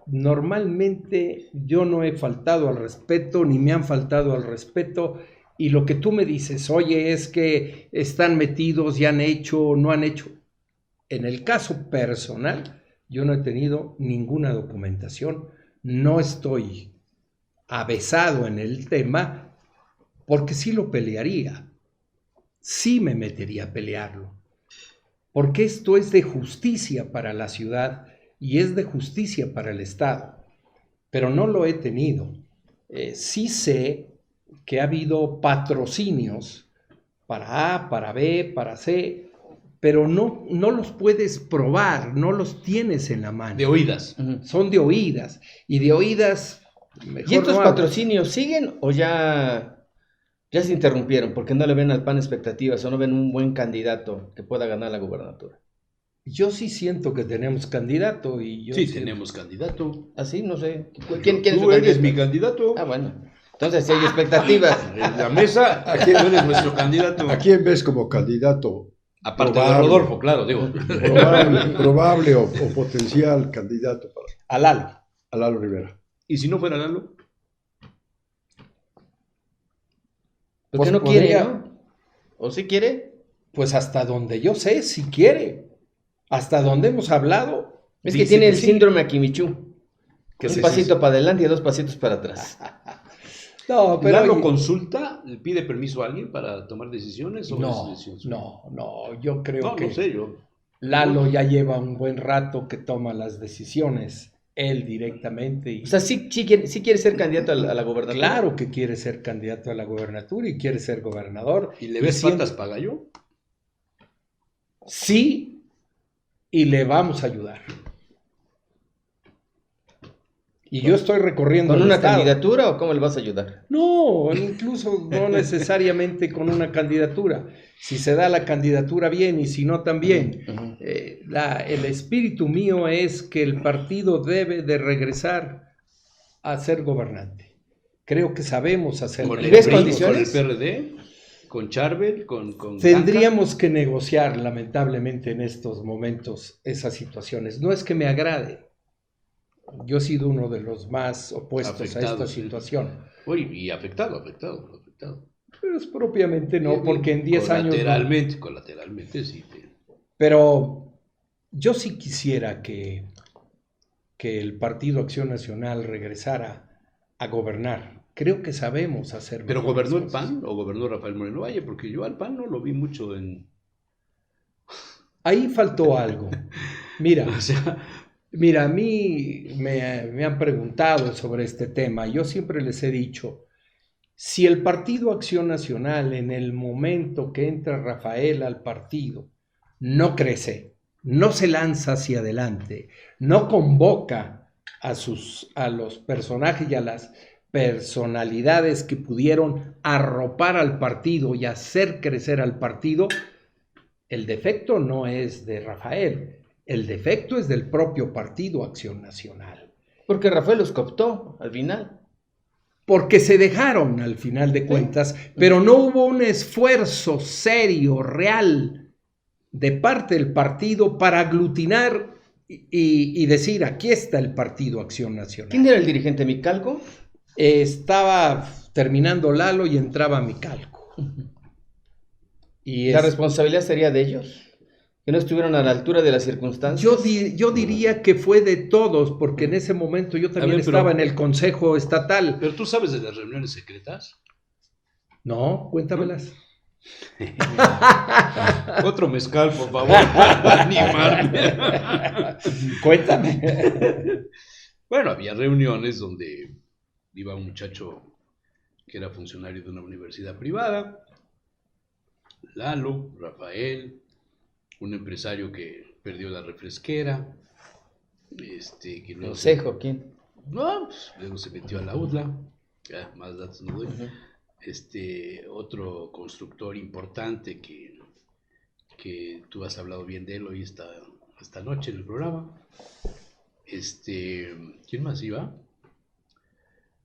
normalmente yo no he faltado al respeto, ni me han faltado al respeto, y lo que tú me dices, oye, es que están metidos y han hecho o no han hecho. En el caso personal, yo no he tenido ninguna documentación, no estoy avesado en el tema, porque sí lo pelearía, sí me metería a pelearlo, porque esto es de justicia para la ciudad y es de justicia para el Estado, pero no lo he tenido. Sí sé que ha habido patrocinios para A, para B, para C, pero no los puedes probar, no los tienes en la mano. De oídas. Son de oídas, y de oídas... ¿Y estos patrocinios siguen o ya se interrumpieron porque no le ven al PAN expectativas o no ven un buen candidato que pueda ganar la gubernatura? Yo sí siento que tenemos candidato y yo Sí, siento... tenemos candidato. ¿Ah, sí? No sé. ¿Quién es Tú su eres candidato? mi candidato. Ah, bueno. Entonces sí hay expectativas. En la mesa, tú eres nuestro candidato. ¿A quién ves como candidato Aparte de probable? Rodolfo, claro, digo. probable o potencial candidato A Lalo. a Lalo Rivera? ¿Y si no fuera Lalo? ¿Por Pues qué no quiere, podría- no? ¿O sí quiere? Pues hasta donde yo sé, si quiere. Hasta donde hemos hablado. Es que dice tiene el sí. síndrome Akimichu. ¿Qué Un es pasito eso? para adelante y dos pasitos para atrás. No, pero... ¿Lalo consulta? ¿Le pide permiso a alguien para tomar decisiones? ¿O No, es decisión suya? no, yo creo No, que no sé yo. Lalo ya lleva un buen rato que toma las decisiones, él directamente. Y O sea, sí quiere ser candidato a la gobernatura. claro que quiere ser candidato a la gobernatura y quiere ser gobernador. ¿Y le ves siempre- patas para gallo? Sí, y le vamos a ayudar. Y yo estoy recorriendo ¿Con el una estado. candidatura o cómo le vas a ayudar? No, incluso no necesariamente con una candidatura. Si se da la candidatura bien y si no también. Ujú. El espíritu mío es que el partido debe de regresar a ser gobernante. Creo que sabemos hacerlo. ¿Con ¿Y el ves PRI, condiciones? con el PRD? ¿Con Charbel? ¿Con Tendríamos que negociar, lamentablemente, en estos momentos esas situaciones. No es que me agrade. Yo he sido uno de los más opuestos a Afectado, esta sí. situación. Uy, y afectado. Pero es propiamente no, porque en 10 años... no. Colateralmente, sí. Pero yo sí quisiera que el Partido Acción Nacional regresara a gobernar. Creo que sabemos hacer ¿Pero mejor gobernó el las cosas. PAN o gobernó Rafael Moreno Valle? Porque yo al PAN no lo vi mucho en... Ahí faltó algo. Mira, O sea, Mira, a mí me han preguntado sobre este tema. Yo siempre les he dicho, si el Partido Acción Nacional, en el momento que entra Rafael al partido, no crece, no se lanza hacia adelante, no convoca a los personajes y a las personalidades que pudieron arropar al partido y hacer crecer al partido, el defecto no es de Rafael. El defecto es del propio Partido Acción Nacional. Porque Rafael los cooptó al final. Porque se dejaron al final de cuentas, pero no hubo un esfuerzo serio, real, de parte del partido para aglutinar y decir, aquí está el Partido Acción Nacional. ¿Quién era el dirigente? ¿Micalco? Estaba terminando Lalo y entraba Micalco. Y ¿La responsabilidad sería de ellos? ¿Que no estuvieron a la altura de las circunstancias? yo diría que fue de todos, porque en ese momento yo también ver, pero- estaba en el Consejo Estatal. ¿pero tú sabes de las reuniones secretas? No, cuéntamelas. Otro mezcal, por favor, para animarme. Cuéntame. Bueno, había reuniones donde iba un muchacho que era funcionario de una universidad privada, Lalo, Rafael, un empresario que perdió la refresquera, que luego Consejo, ¿quién? no, pues, luego se metió a la UDLA, ya, más datos no doy. Ujú. Otro constructor importante que tú has hablado bien de él hoy esta noche en el programa. ¿Quién más iba?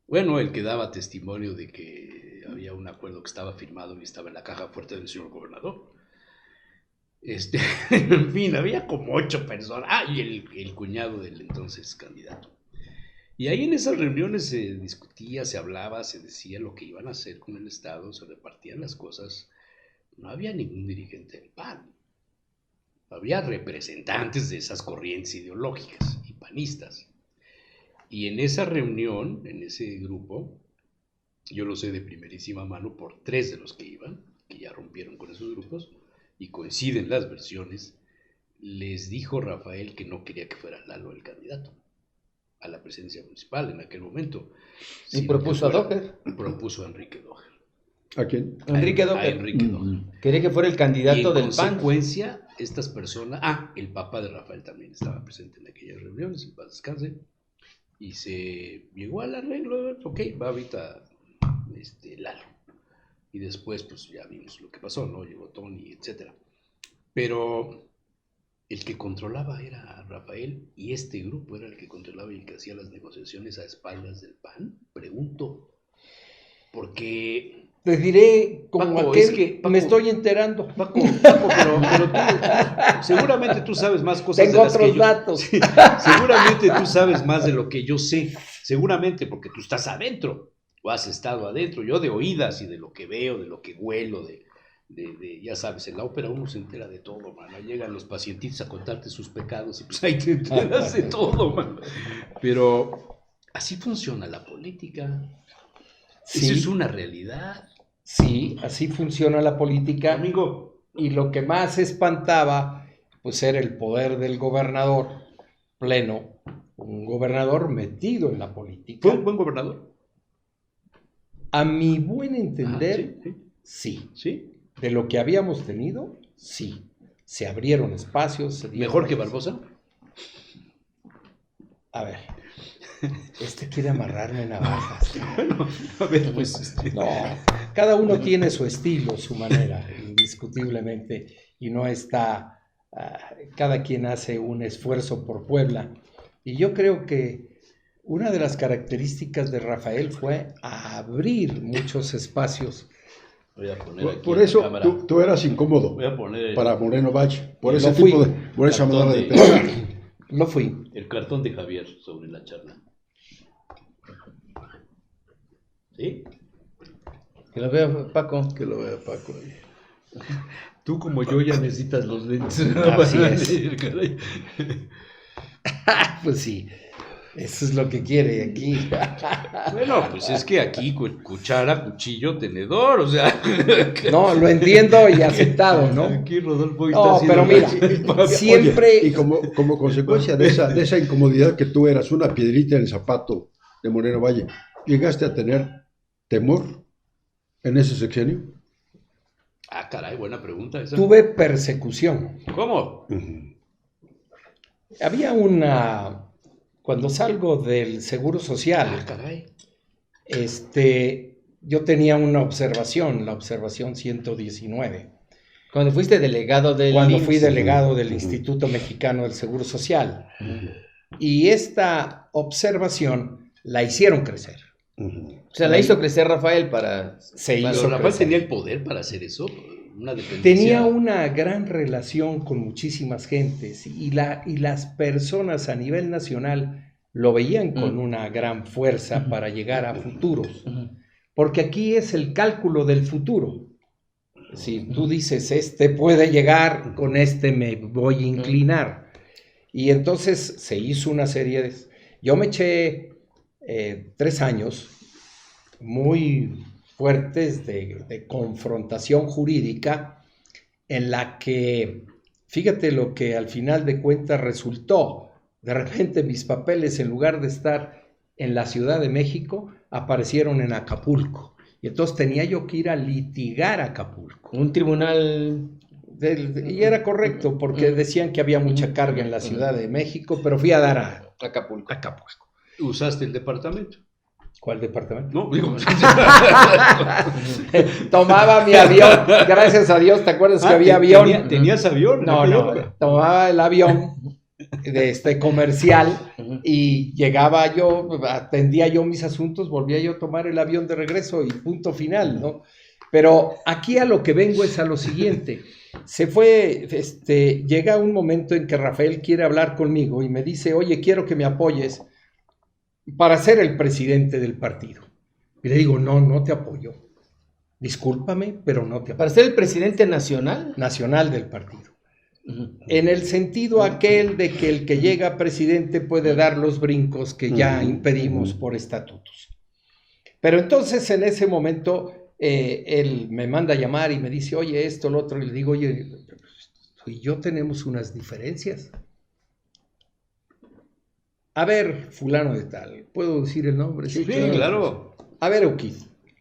Bueno, el que daba testimonio de que había un acuerdo que estaba firmado y estaba en la caja fuerte del señor gobernador. En fin, había como 8 personas. Ah, y el cuñado del entonces candidato. Y ahí en esas reuniones se discutía, se hablaba, se decía lo que iban a hacer con el Estado, se repartían las cosas. No había ningún dirigente del PAN. Había representantes de esas corrientes ideológicas y panistas. Y en esa reunión, en ese grupo, yo lo sé de primerísima mano por 3 de los que iban, que ya rompieron con esos grupos, y coinciden las versiones, les dijo Rafael que no quería que fuera Lalo el candidato a la presidencia municipal en aquel momento. Y propuso a Doher. Propuso a Enrique Doher. ¿A quién? Enrique A Doher. Enrique Doher. Quería que fuera el Y candidato en del PAN. consecuencia, estas personas... el papá de Rafael también estaba presente en aquellas reuniones, en paz descanse, y se llegó al arreglo, ok, va ahorita Lalo. Y después, pues ya vimos lo que pasó, ¿no? Llegó Tony, etcétera. Pero el que controlaba era Rafael, y este grupo era el que controlaba y el que hacía las negociaciones a espaldas del PAN. Pregunto, porque... Te diré como Paco, aquel es que, Paco, me estoy enterando. Paco, pero tú, seguramente tú sabes más cosas Tengo de las que otros yo... datos. Sí, seguramente tú sabes más de lo que yo sé, seguramente porque tú estás adentro, o has estado adentro, yo de oídas y de lo que veo, de lo que huelo, ya sabes, en la ópera uno se entera de todo, mano. Llegan los pacientitos a contarte sus pecados y pues ahí te enteras de todo, mano. Pero así funciona la política. Sí. Eso es una realidad. Sí, así funciona la política. Amigo. Y lo que más espantaba, pues era el poder del gobernador pleno, un gobernador metido en la política. ¿Fue un buen gobernador? A mi buen entender, Sí. sí. ¿Sí? De lo que habíamos tenido, sí. Se abrieron espacios. Se dieron... ¿Mejor que Barbosa? A ver, quiere amarrarme navajas. Bueno, a ver, pues... No, cada uno tiene su estilo, su manera, indiscutiblemente, y no está... cada quien hace un esfuerzo por Puebla. Y yo creo que una de las características de Rafael fue abrir muchos espacios. Voy a poner aquí Por en eso la cámara. tú eras incómodo Voy a poner para Moreno Valle, por Lo ese fui. tipo de, por esa Cartón manera de de- pensar. Lo fui. el cartón de Javier sobre la charla. ¿Sí? Que lo vea Paco. Que lo vea Paco ahí. Tú como yo ya necesitas los lentes. Así para es. leer, caray. Pues sí, eso es lo que quiere aquí. Bueno, pues es que aquí cuchara, cuchillo, tenedor, o sea. No, lo entiendo y aceptado, ¿no? Aquí Rodolfo No, está pero haciendo- mira, siempre... Oye, y como consecuencia de esa incomodidad que tú eras una piedrita en el zapato de Moreno Valle, ¿llegaste a tener temor en ese sexenio? Ah, caray, buena pregunta esa. Tuve persecución. ¿Cómo? Había una... Cuando salgo del Seguro Ah, Social, caray. yo tenía una observación, la observación 119, Cuando fuiste delegado del cuando IMSS. fui delegado del Instituto Mexicano del Seguro Social. Y esta observación la hicieron crecer. O sea, la hizo crecer Rafael para... Se Pero hizo Rafael crecer. tenía el poder para hacer eso, una dependencia. Tenía una gran relación con muchísimas gentes y las personas a nivel nacional lo veían con una gran fuerza para llegar a futuros. Porque aquí es el cálculo del futuro. Si tú dices, puede llegar, con me voy a inclinar. Y entonces se hizo una serie de... Yo me eché 3 años muy fuertes de confrontación jurídica en la que, fíjate lo que al final de cuentas resultó. De repente mis papeles, en lugar de estar en la Ciudad de México, aparecieron en Acapulco. Y entonces tenía yo que ir a litigar a Acapulco. Un tribunal... Y era correcto, porque decían que había mucha carga en la Ciudad de México, pero fui a dar a Acapulco. Acapulco. ¿Usaste el departamento? ¿Cuál departamento? No, digo. Tomaba mi avión, gracias a Dios, ¿te acuerdas que había avión? ¿Tenías avión? No, en aquella no, época? tomaba el avión comercial y llegaba yo, atendía yo mis asuntos, volvía yo a tomar el avión de regreso y punto final, ¿no? Pero aquí a lo que vengo es a lo siguiente. Llega un momento en que Rafael quiere hablar conmigo y me dice, oye, quiero que me apoyes. para ser el presidente del partido. Y le digo, no te apoyo. Discúlpame, pero no te apoyo. ¿Para ser el presidente nacional? Nacional del partido. En el sentido aquel de que el que llega presidente puede dar los brincos que ya impedimos por estatutos. Pero entonces en ese momento él me manda a llamar y me dice, oye, esto, lo otro, y le digo, oye, tú y yo tenemos unas diferencias. A ver, fulano de tal, ¿puedo decir el nombre? Sí, claro. A ver, Euquid,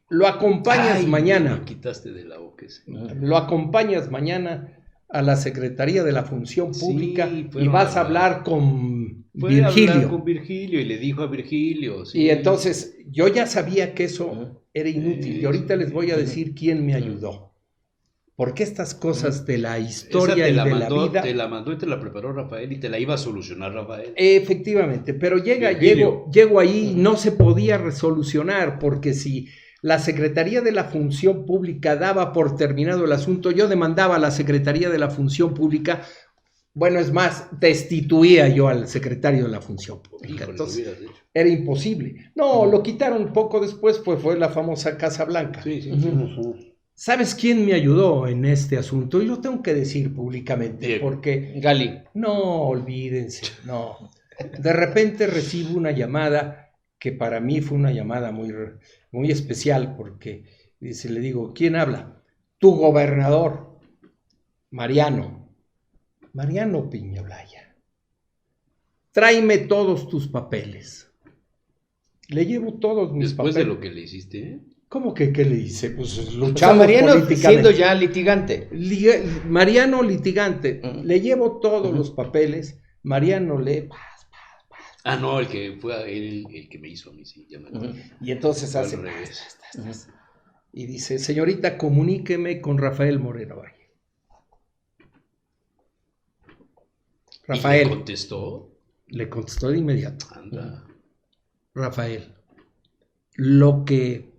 lo acompañas mañana. Me quitaste de la boca ese. Lo acompañas mañana a la Secretaría de la Función Pública y vas a hablar con Fue a Virgilio. hablar con Virgilio y le dijo a Virgilio. Sí. Y entonces yo ya sabía que eso era inútil. Y ahorita les voy a decir quién me ayudó. Porque estas cosas de la historia y de la vida... Te la mandó y te la preparó Rafael y te la iba a solucionar Rafael. Efectivamente, pero llego ahí y no se podía resolucionar porque si la Secretaría de la Función Pública daba por terminado el asunto, yo demandaba a la Secretaría de la Función Pública, bueno, es más, destituía yo al secretario de la Función Pública. Híjole, Entonces, era imposible. No, lo quitaron poco después, pues fue la famosa Casa Blanca. Sí, sí. ¿Sabes quién me ayudó en este asunto? Y lo tengo que decir públicamente, Diego. porque... Gali. No, olvídense, no. De repente recibo una llamada que para mí fue una llamada muy especial, porque le digo, ¿quién habla? Tu gobernador, Mariano Piñablaya. Tráeme todos tus papeles. Le llevo todos mis Después papeles. de lo que le hiciste, ¿eh? ¿Cómo que qué le hice? Pues O sea, luchamos Mariano políticamente. siendo ya litigante. Mariano litigante. Le llevo todos los papeles. Mariano lee... Ah, no, el que fue el que me hizo a mí, sí. Ya me acuerdo. Y entonces Fue al hace... revés. Y dice, señorita, comuníqueme con Rafael Moreno Valle. Rafael. ¿Y le contestó? Le contestó de inmediato. Anda. Rafael, lo que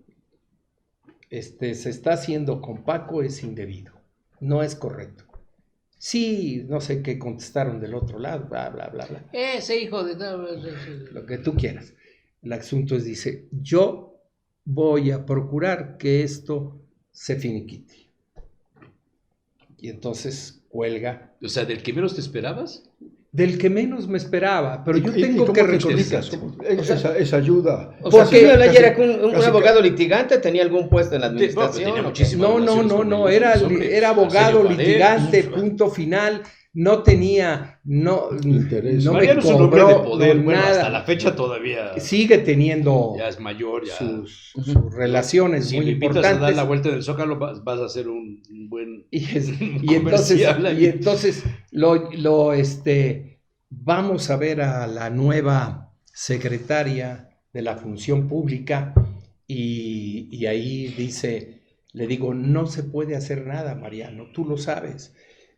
se está haciendo con Paco es indebido. No es correcto. Sí, no sé qué contestaron del otro lado, bla, bla, bla, bla. Ese hijo de... Lo que tú quieras. El asunto es, dice, yo voy a procurar que esto se finiquite. Y entonces cuelga. O sea, ¿del que menos te esperabas? Del que menos me esperaba, pero yo ¿Y tengo cómo que te explicas? reconocer. Esa ayuda. O sea, Porque- Piñablaya era un casi- abogado litigante, tenía algún puesto en la Tenía administración. muchísimo. No, era abogado, litigante, punto final, no tenía, Interés. no me Mariano es un hombre de cobró poder, bueno, nada. hasta la fecha todavía Sigue teniendo ya es mayor, ya. sus relaciones Si muy le invitas a dar importantes. la vuelta del Zócalo, vas a hacer un buen... Y comercial ahí. entonces vamos a ver a la nueva secretaria de la Función Pública y ahí le digo, no se puede hacer nada, Mariano, tú lo sabes.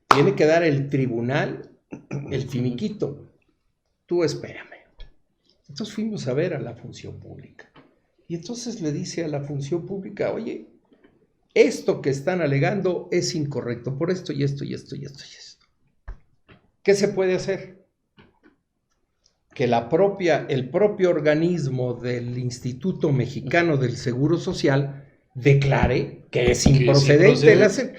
Tiene que dar el tribunal el finiquito. Tú espérame. Entonces fuimos a ver a la Función Pública. Y entonces le dice a la Función Pública, oye, esto que están alegando es incorrecto por esto y esto y esto y esto y esto. ¿Qué se puede hacer? Que el propio organismo del Instituto Mexicano del Seguro Social declare que es improcedente.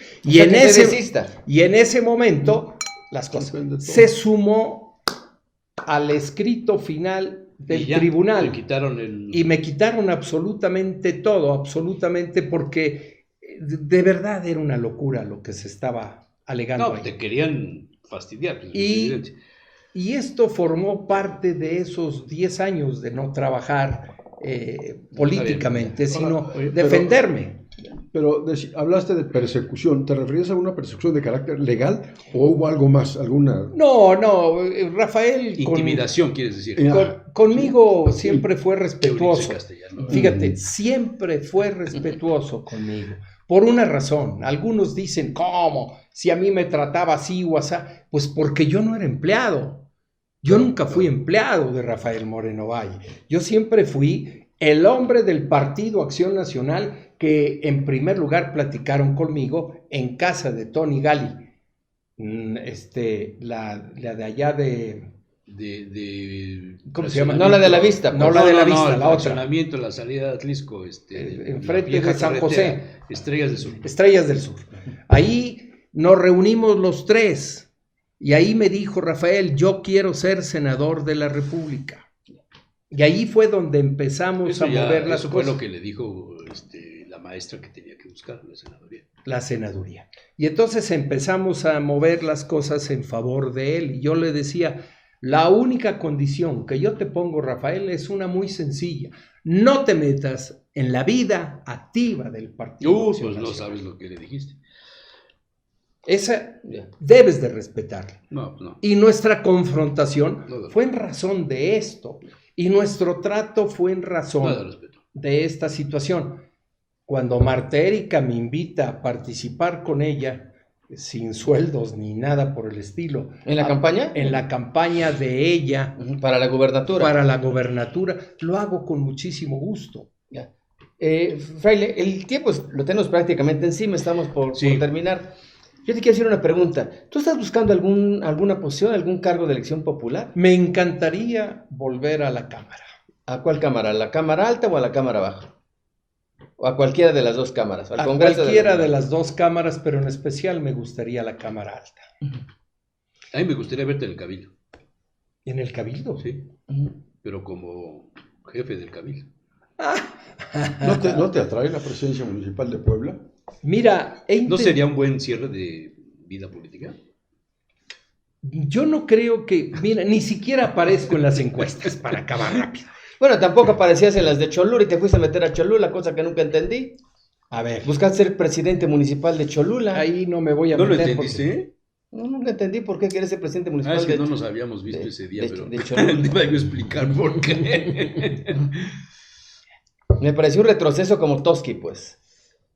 Y en ese momento las cosas se sumó al escrito final del Y ya, tribunal. le quitaron Y me quitaron absolutamente todo, absolutamente, porque de verdad era una locura lo que se estaba alegando No, ahí. te querían fastidiar. Pues, es Y, evidente. y esto formó parte de esos 10 años de no trabajar políticamente, sino Oye, defenderme. Pero hablaste de persecución. ¿Te referías a una persecución de carácter legal o hubo algo más? ¿Alguna? No, Rafael Intimidación, quieres decir. conmigo siempre fue Qué respetuoso. bonito ese castellano. Fíjate, siempre fue respetuoso conmigo. Por una razón. Algunos dicen, ¿cómo? Si a mí me trataba así o así. Pues porque yo no era empleado. Yo nunca fui empleado de Rafael Moreno Valle. Yo siempre fui el hombre del Partido Acción Nacional que en primer lugar platicaron conmigo en casa de Tony Gali. La de allá de ¿Cómo se llama? No la de la vista. No, la de la vista, el la otra. fraccionamiento, la salida de Atlisco, Enfrente la vieja de San carretera, José. Estrellas del Sur. Estrellas del Sur. Ahí nos reunimos los tres y ahí me dijo Rafael, yo quiero ser senador de la República. Y ahí fue donde empezamos Eso a mover las eso fue cosas. lo que le dijo la maestra que tenía que buscar la senaduría. La senaduría. Y entonces empezamos a mover las cosas en favor de él. Y yo le decía, la única condición que yo te pongo, Rafael, es una muy sencilla. No te metas en la vida activa del Partido Pues Acción no Nacional. sabes lo que le dijiste. Esa debes de respetarla. No, pues no. Y nuestra confrontación No, fue en razón de esto. Y nuestro trato fue en Nada de razón respeto. de esta situación. Cuando Marta Erika me invita a participar con ella, sin sueldos ni nada por el estilo. ¿En la campaña? En la campaña de ella Para la gubernatura. para la gobernatura, lo hago con muchísimo gusto. Ya. Fraile, el tiempo lo tenemos prácticamente encima, estamos por terminar. Yo te quiero hacer una pregunta. ¿Tú estás buscando alguna posición, algún cargo de elección popular? Me encantaría volver a la Cámara. ¿A cuál cámara? ¿A la Cámara Alta o a la Cámara Baja? ¿O a cualquiera de las dos cámaras? ¿Al A Congreso cualquiera los de las dos cámaras, pero en especial me gustaría la Cámara Alta. A mí me gustaría verte en el Cabildo. ¿En el Cabildo? Sí, Ujú. pero como jefe del Cabildo. ¿No te atrae la presidencia municipal de Puebla? Mira, ¿No sería un buen cierre de vida política? yo no creo que, mira, ni siquiera aparezco en las encuestas para acabar rápido. Bueno, tampoco aparecías en las de Cholula y te fuiste a meter a Cholula, cosa que nunca entendí. A ver, Buscaste ser presidente municipal de Cholula. ahí no me voy a ¿No lo meter entendiste? No, nunca entendí por qué quieres ser presidente municipal Es que de no nos habíamos visto ese día, pero de Cholula. te iba a explicar por qué. Me pareció un retroceso como Toski, pues.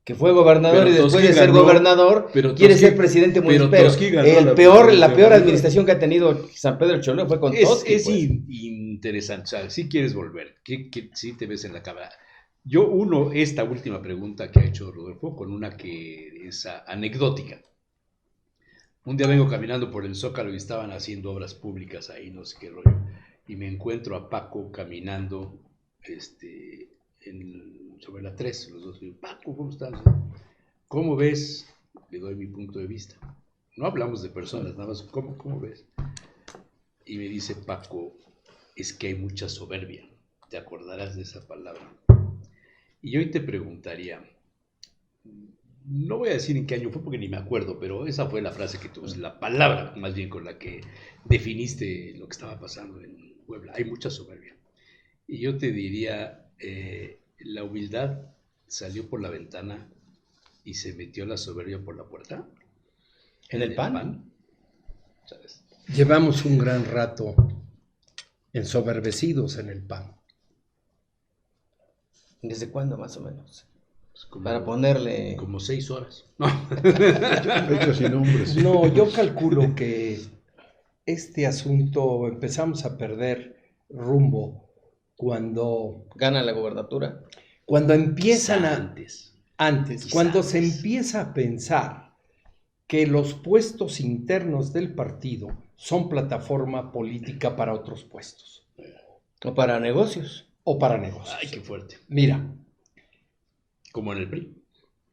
Que fue gobernador Pero y después Toski de ser ganó, gobernador pero quiere Toski- ser presidente pero municipal. Toski ganó La la peor presidencia. administración que ha tenido San Pedro Cholula fue con Toski. Es pues. interesante, o sea, si quieres volver, si te ves en la cámara. Esta última pregunta que ha hecho Rodolfo, con una que es anecdótica. Un día vengo caminando por el Zócalo y estaban haciendo obras públicas ahí, no sé qué rollo, y me encuentro a Paco caminando sobre la 3, los dos. Digo, Paco, ¿cómo estás? ¿Cómo ves? Le doy mi punto de vista. No hablamos de personas, nada más, ¿cómo ves? Y me dice Paco, es que hay mucha soberbia, te acordarás de esa palabra. Y hoy te preguntaría, no voy a decir en qué año fue porque ni me acuerdo, pero esa fue la frase que tú, la palabra más bien con la que definiste lo que estaba pasando en Puebla. Hay mucha soberbia. Y yo te diría, la humildad salió por la ventana y se metió la soberbia por la puerta. ¿En el PAN? ¿Sabes? Llevamos un gran rato ensoberbecidos en el PAN. ¿Desde cuándo más o menos? Pues como, Para ponerle... como 6 horas. No. Fechas y nombres. No, yo calculo que este asunto empezamos a perder rumbo cuando Gana la gobernatura. empiezan a... Antes. Quizá Cuando se antes. empieza a pensar que los puestos internos del partido son plataforma política para otros puestos O para negocios. o para negocios. Ay, qué fuerte. Mira, Como en el PRI.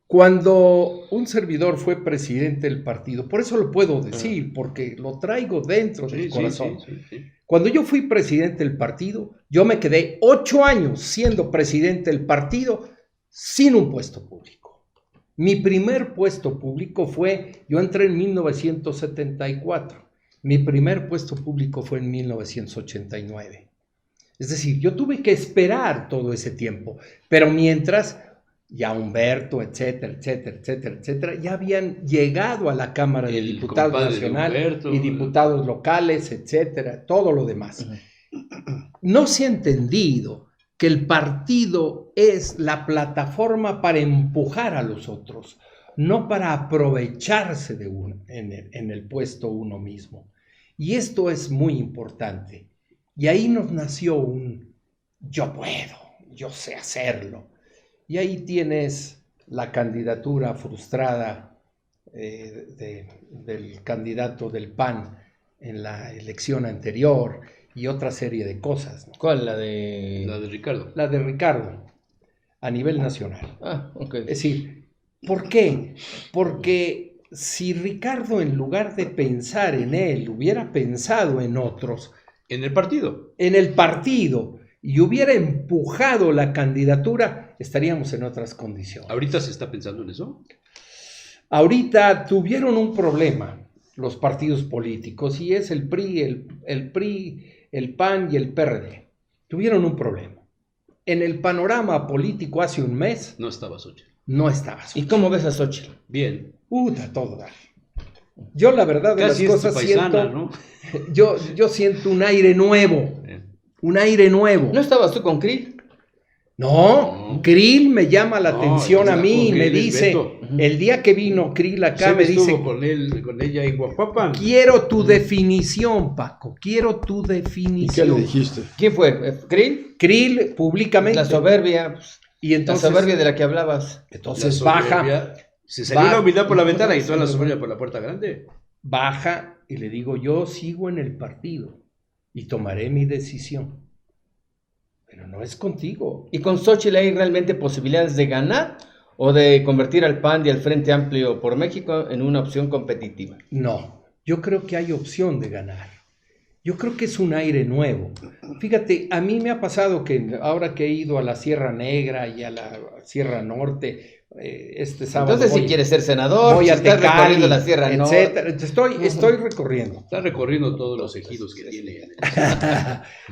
cuando un servidor fue presidente del partido, por eso lo puedo decir, porque lo traigo dentro del corazón. Sí. Cuando yo fui presidente del partido, yo me quedé 8 años siendo presidente del partido sin un puesto público. Mi primer puesto público yo entré en 1974. Mi primer puesto público fue en 1989. Es decir, yo tuve que esperar todo ese tiempo, pero mientras ya Humberto, etcétera, ya habían llegado a la Cámara de El Diputados compadre de Nacional Humberto, y diputados locales, etcétera, todo lo demás. No se ha entendido que el partido es la plataforma para empujar a los otros, no para aprovecharse de en el puesto uno mismo. Y esto es muy importante. Y ahí nos nació yo puedo, yo sé hacerlo. Y ahí tienes la candidatura frustrada del candidato del PAN, en la elección anterior y otra serie de cosas, ¿no? ¿Cuál? La de Ricardo. La de Ricardo, a nivel nacional. Ah, ok. Es decir, ¿por qué? Porque si Ricardo, en lugar de pensar en él, hubiera pensado en otros, En el partido. en el partido, y hubiera empujado la candidatura, estaríamos en otras condiciones. ¿Ahorita se está pensando en eso? Ahorita tuvieron un problema los partidos políticos, y es el PRI, el PAN y el PRD. Tuvieron un problema. En el panorama político hace un mes No estaba Xochitl. no estaba. ¿Y cómo ves a Xochitl? Bien. Puta, todo dar. Yo la verdad de Casi las es tu cosas paisana, siento, ¿no? yo siento un aire nuevo, un aire nuevo. ¿No estabas tú con Krill? No, Krill me llama la No, atención a está mí y con me Krill, es dice, Beto. el día que vino Krill acá Se me estuvo dice, con él, con ella en Guapapan. quiero tu definición, Paco, quiero tu ¿Y qué le definición. dijiste? ¿Quién fue? ¿Krill? Krill públicamente. La soberbia. Y entonces, La soberbia de la que hablabas. entonces La baja, soberbia. Se salió la humildad por la ventana y toda la soberbia por la puerta grande. baja y le digo, yo sigo en el partido y tomaré mi decisión. Pero no es contigo. ¿Y con Xochitl hay realmente posibilidades de ganar o de convertir al PAN y al Frente Amplio por México en una opción competitiva? No, yo creo que hay opción de ganar. Yo creo que es un aire nuevo. Fíjate, a mí me ha pasado que ahora que he ido a la Sierra Negra y a la Sierra Norte, este sábado Entonces, si voy, quieres ser senador, voy si a estás Tecali, recorriendo la Sierra etcétera. Norte. Estoy recorriendo. Está recorriendo todos los ejidos que tiene.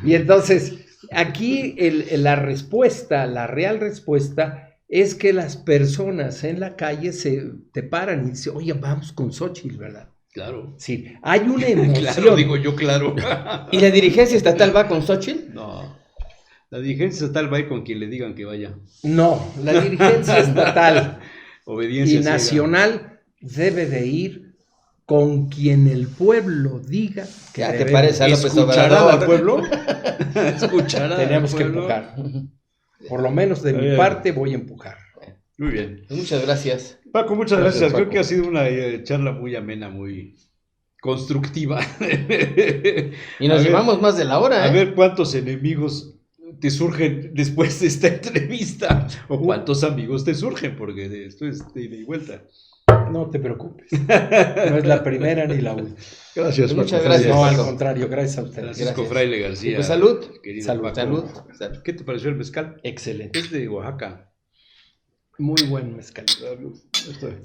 Y entonces, aquí la respuesta, la real respuesta, es que las personas en la calle te paran y dicen, oye, vamos con Xochitl, ¿verdad? Claro. Sí, hay una emoción. Claro, digo yo, claro. ¿Y la dirigencia estatal va con Xochitl? No. La dirigencia estatal va a ir con quien le digan que vaya. No, la dirigencia estatal Obediencia y ciega. nacional debe de ir con quien el pueblo diga que Ya te debemos. parece a López ¿Escuchará Obrador. al pueblo? ¿Escuchará Tenemos al que pueblo? empujar. Por lo menos de mi parte voy a empujar. Muy bien. Muchas gracias. Paco, muchas gracias. Gracias, Creo Paco. que ha sido una charla muy amena, muy constructiva. Y nos A ver, llevamos más de la hora, A ¿eh? ver cuántos enemigos te surgen después de esta entrevista o cuántos amigos te surgen, porque esto es de ida y vuelta. No te preocupes. No es la primera ni la última. Gracias, Paco. Muchas gracias. No, al Paco. contrario, gracias a ustedes. Francisco Gracias. Fraile García. Y pues salud. Querido Salud. Paco. Salud. ¿Qué te pareció el mezcal? Excelente. Es de Oaxaca. Muy buen mezcal.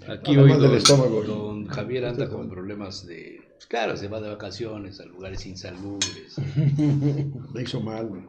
Aquí Nada hoy más del estómago. don Javier anda con problemas de... Pues claro, se va de vacaciones a lugares insalubres. Me hizo mal.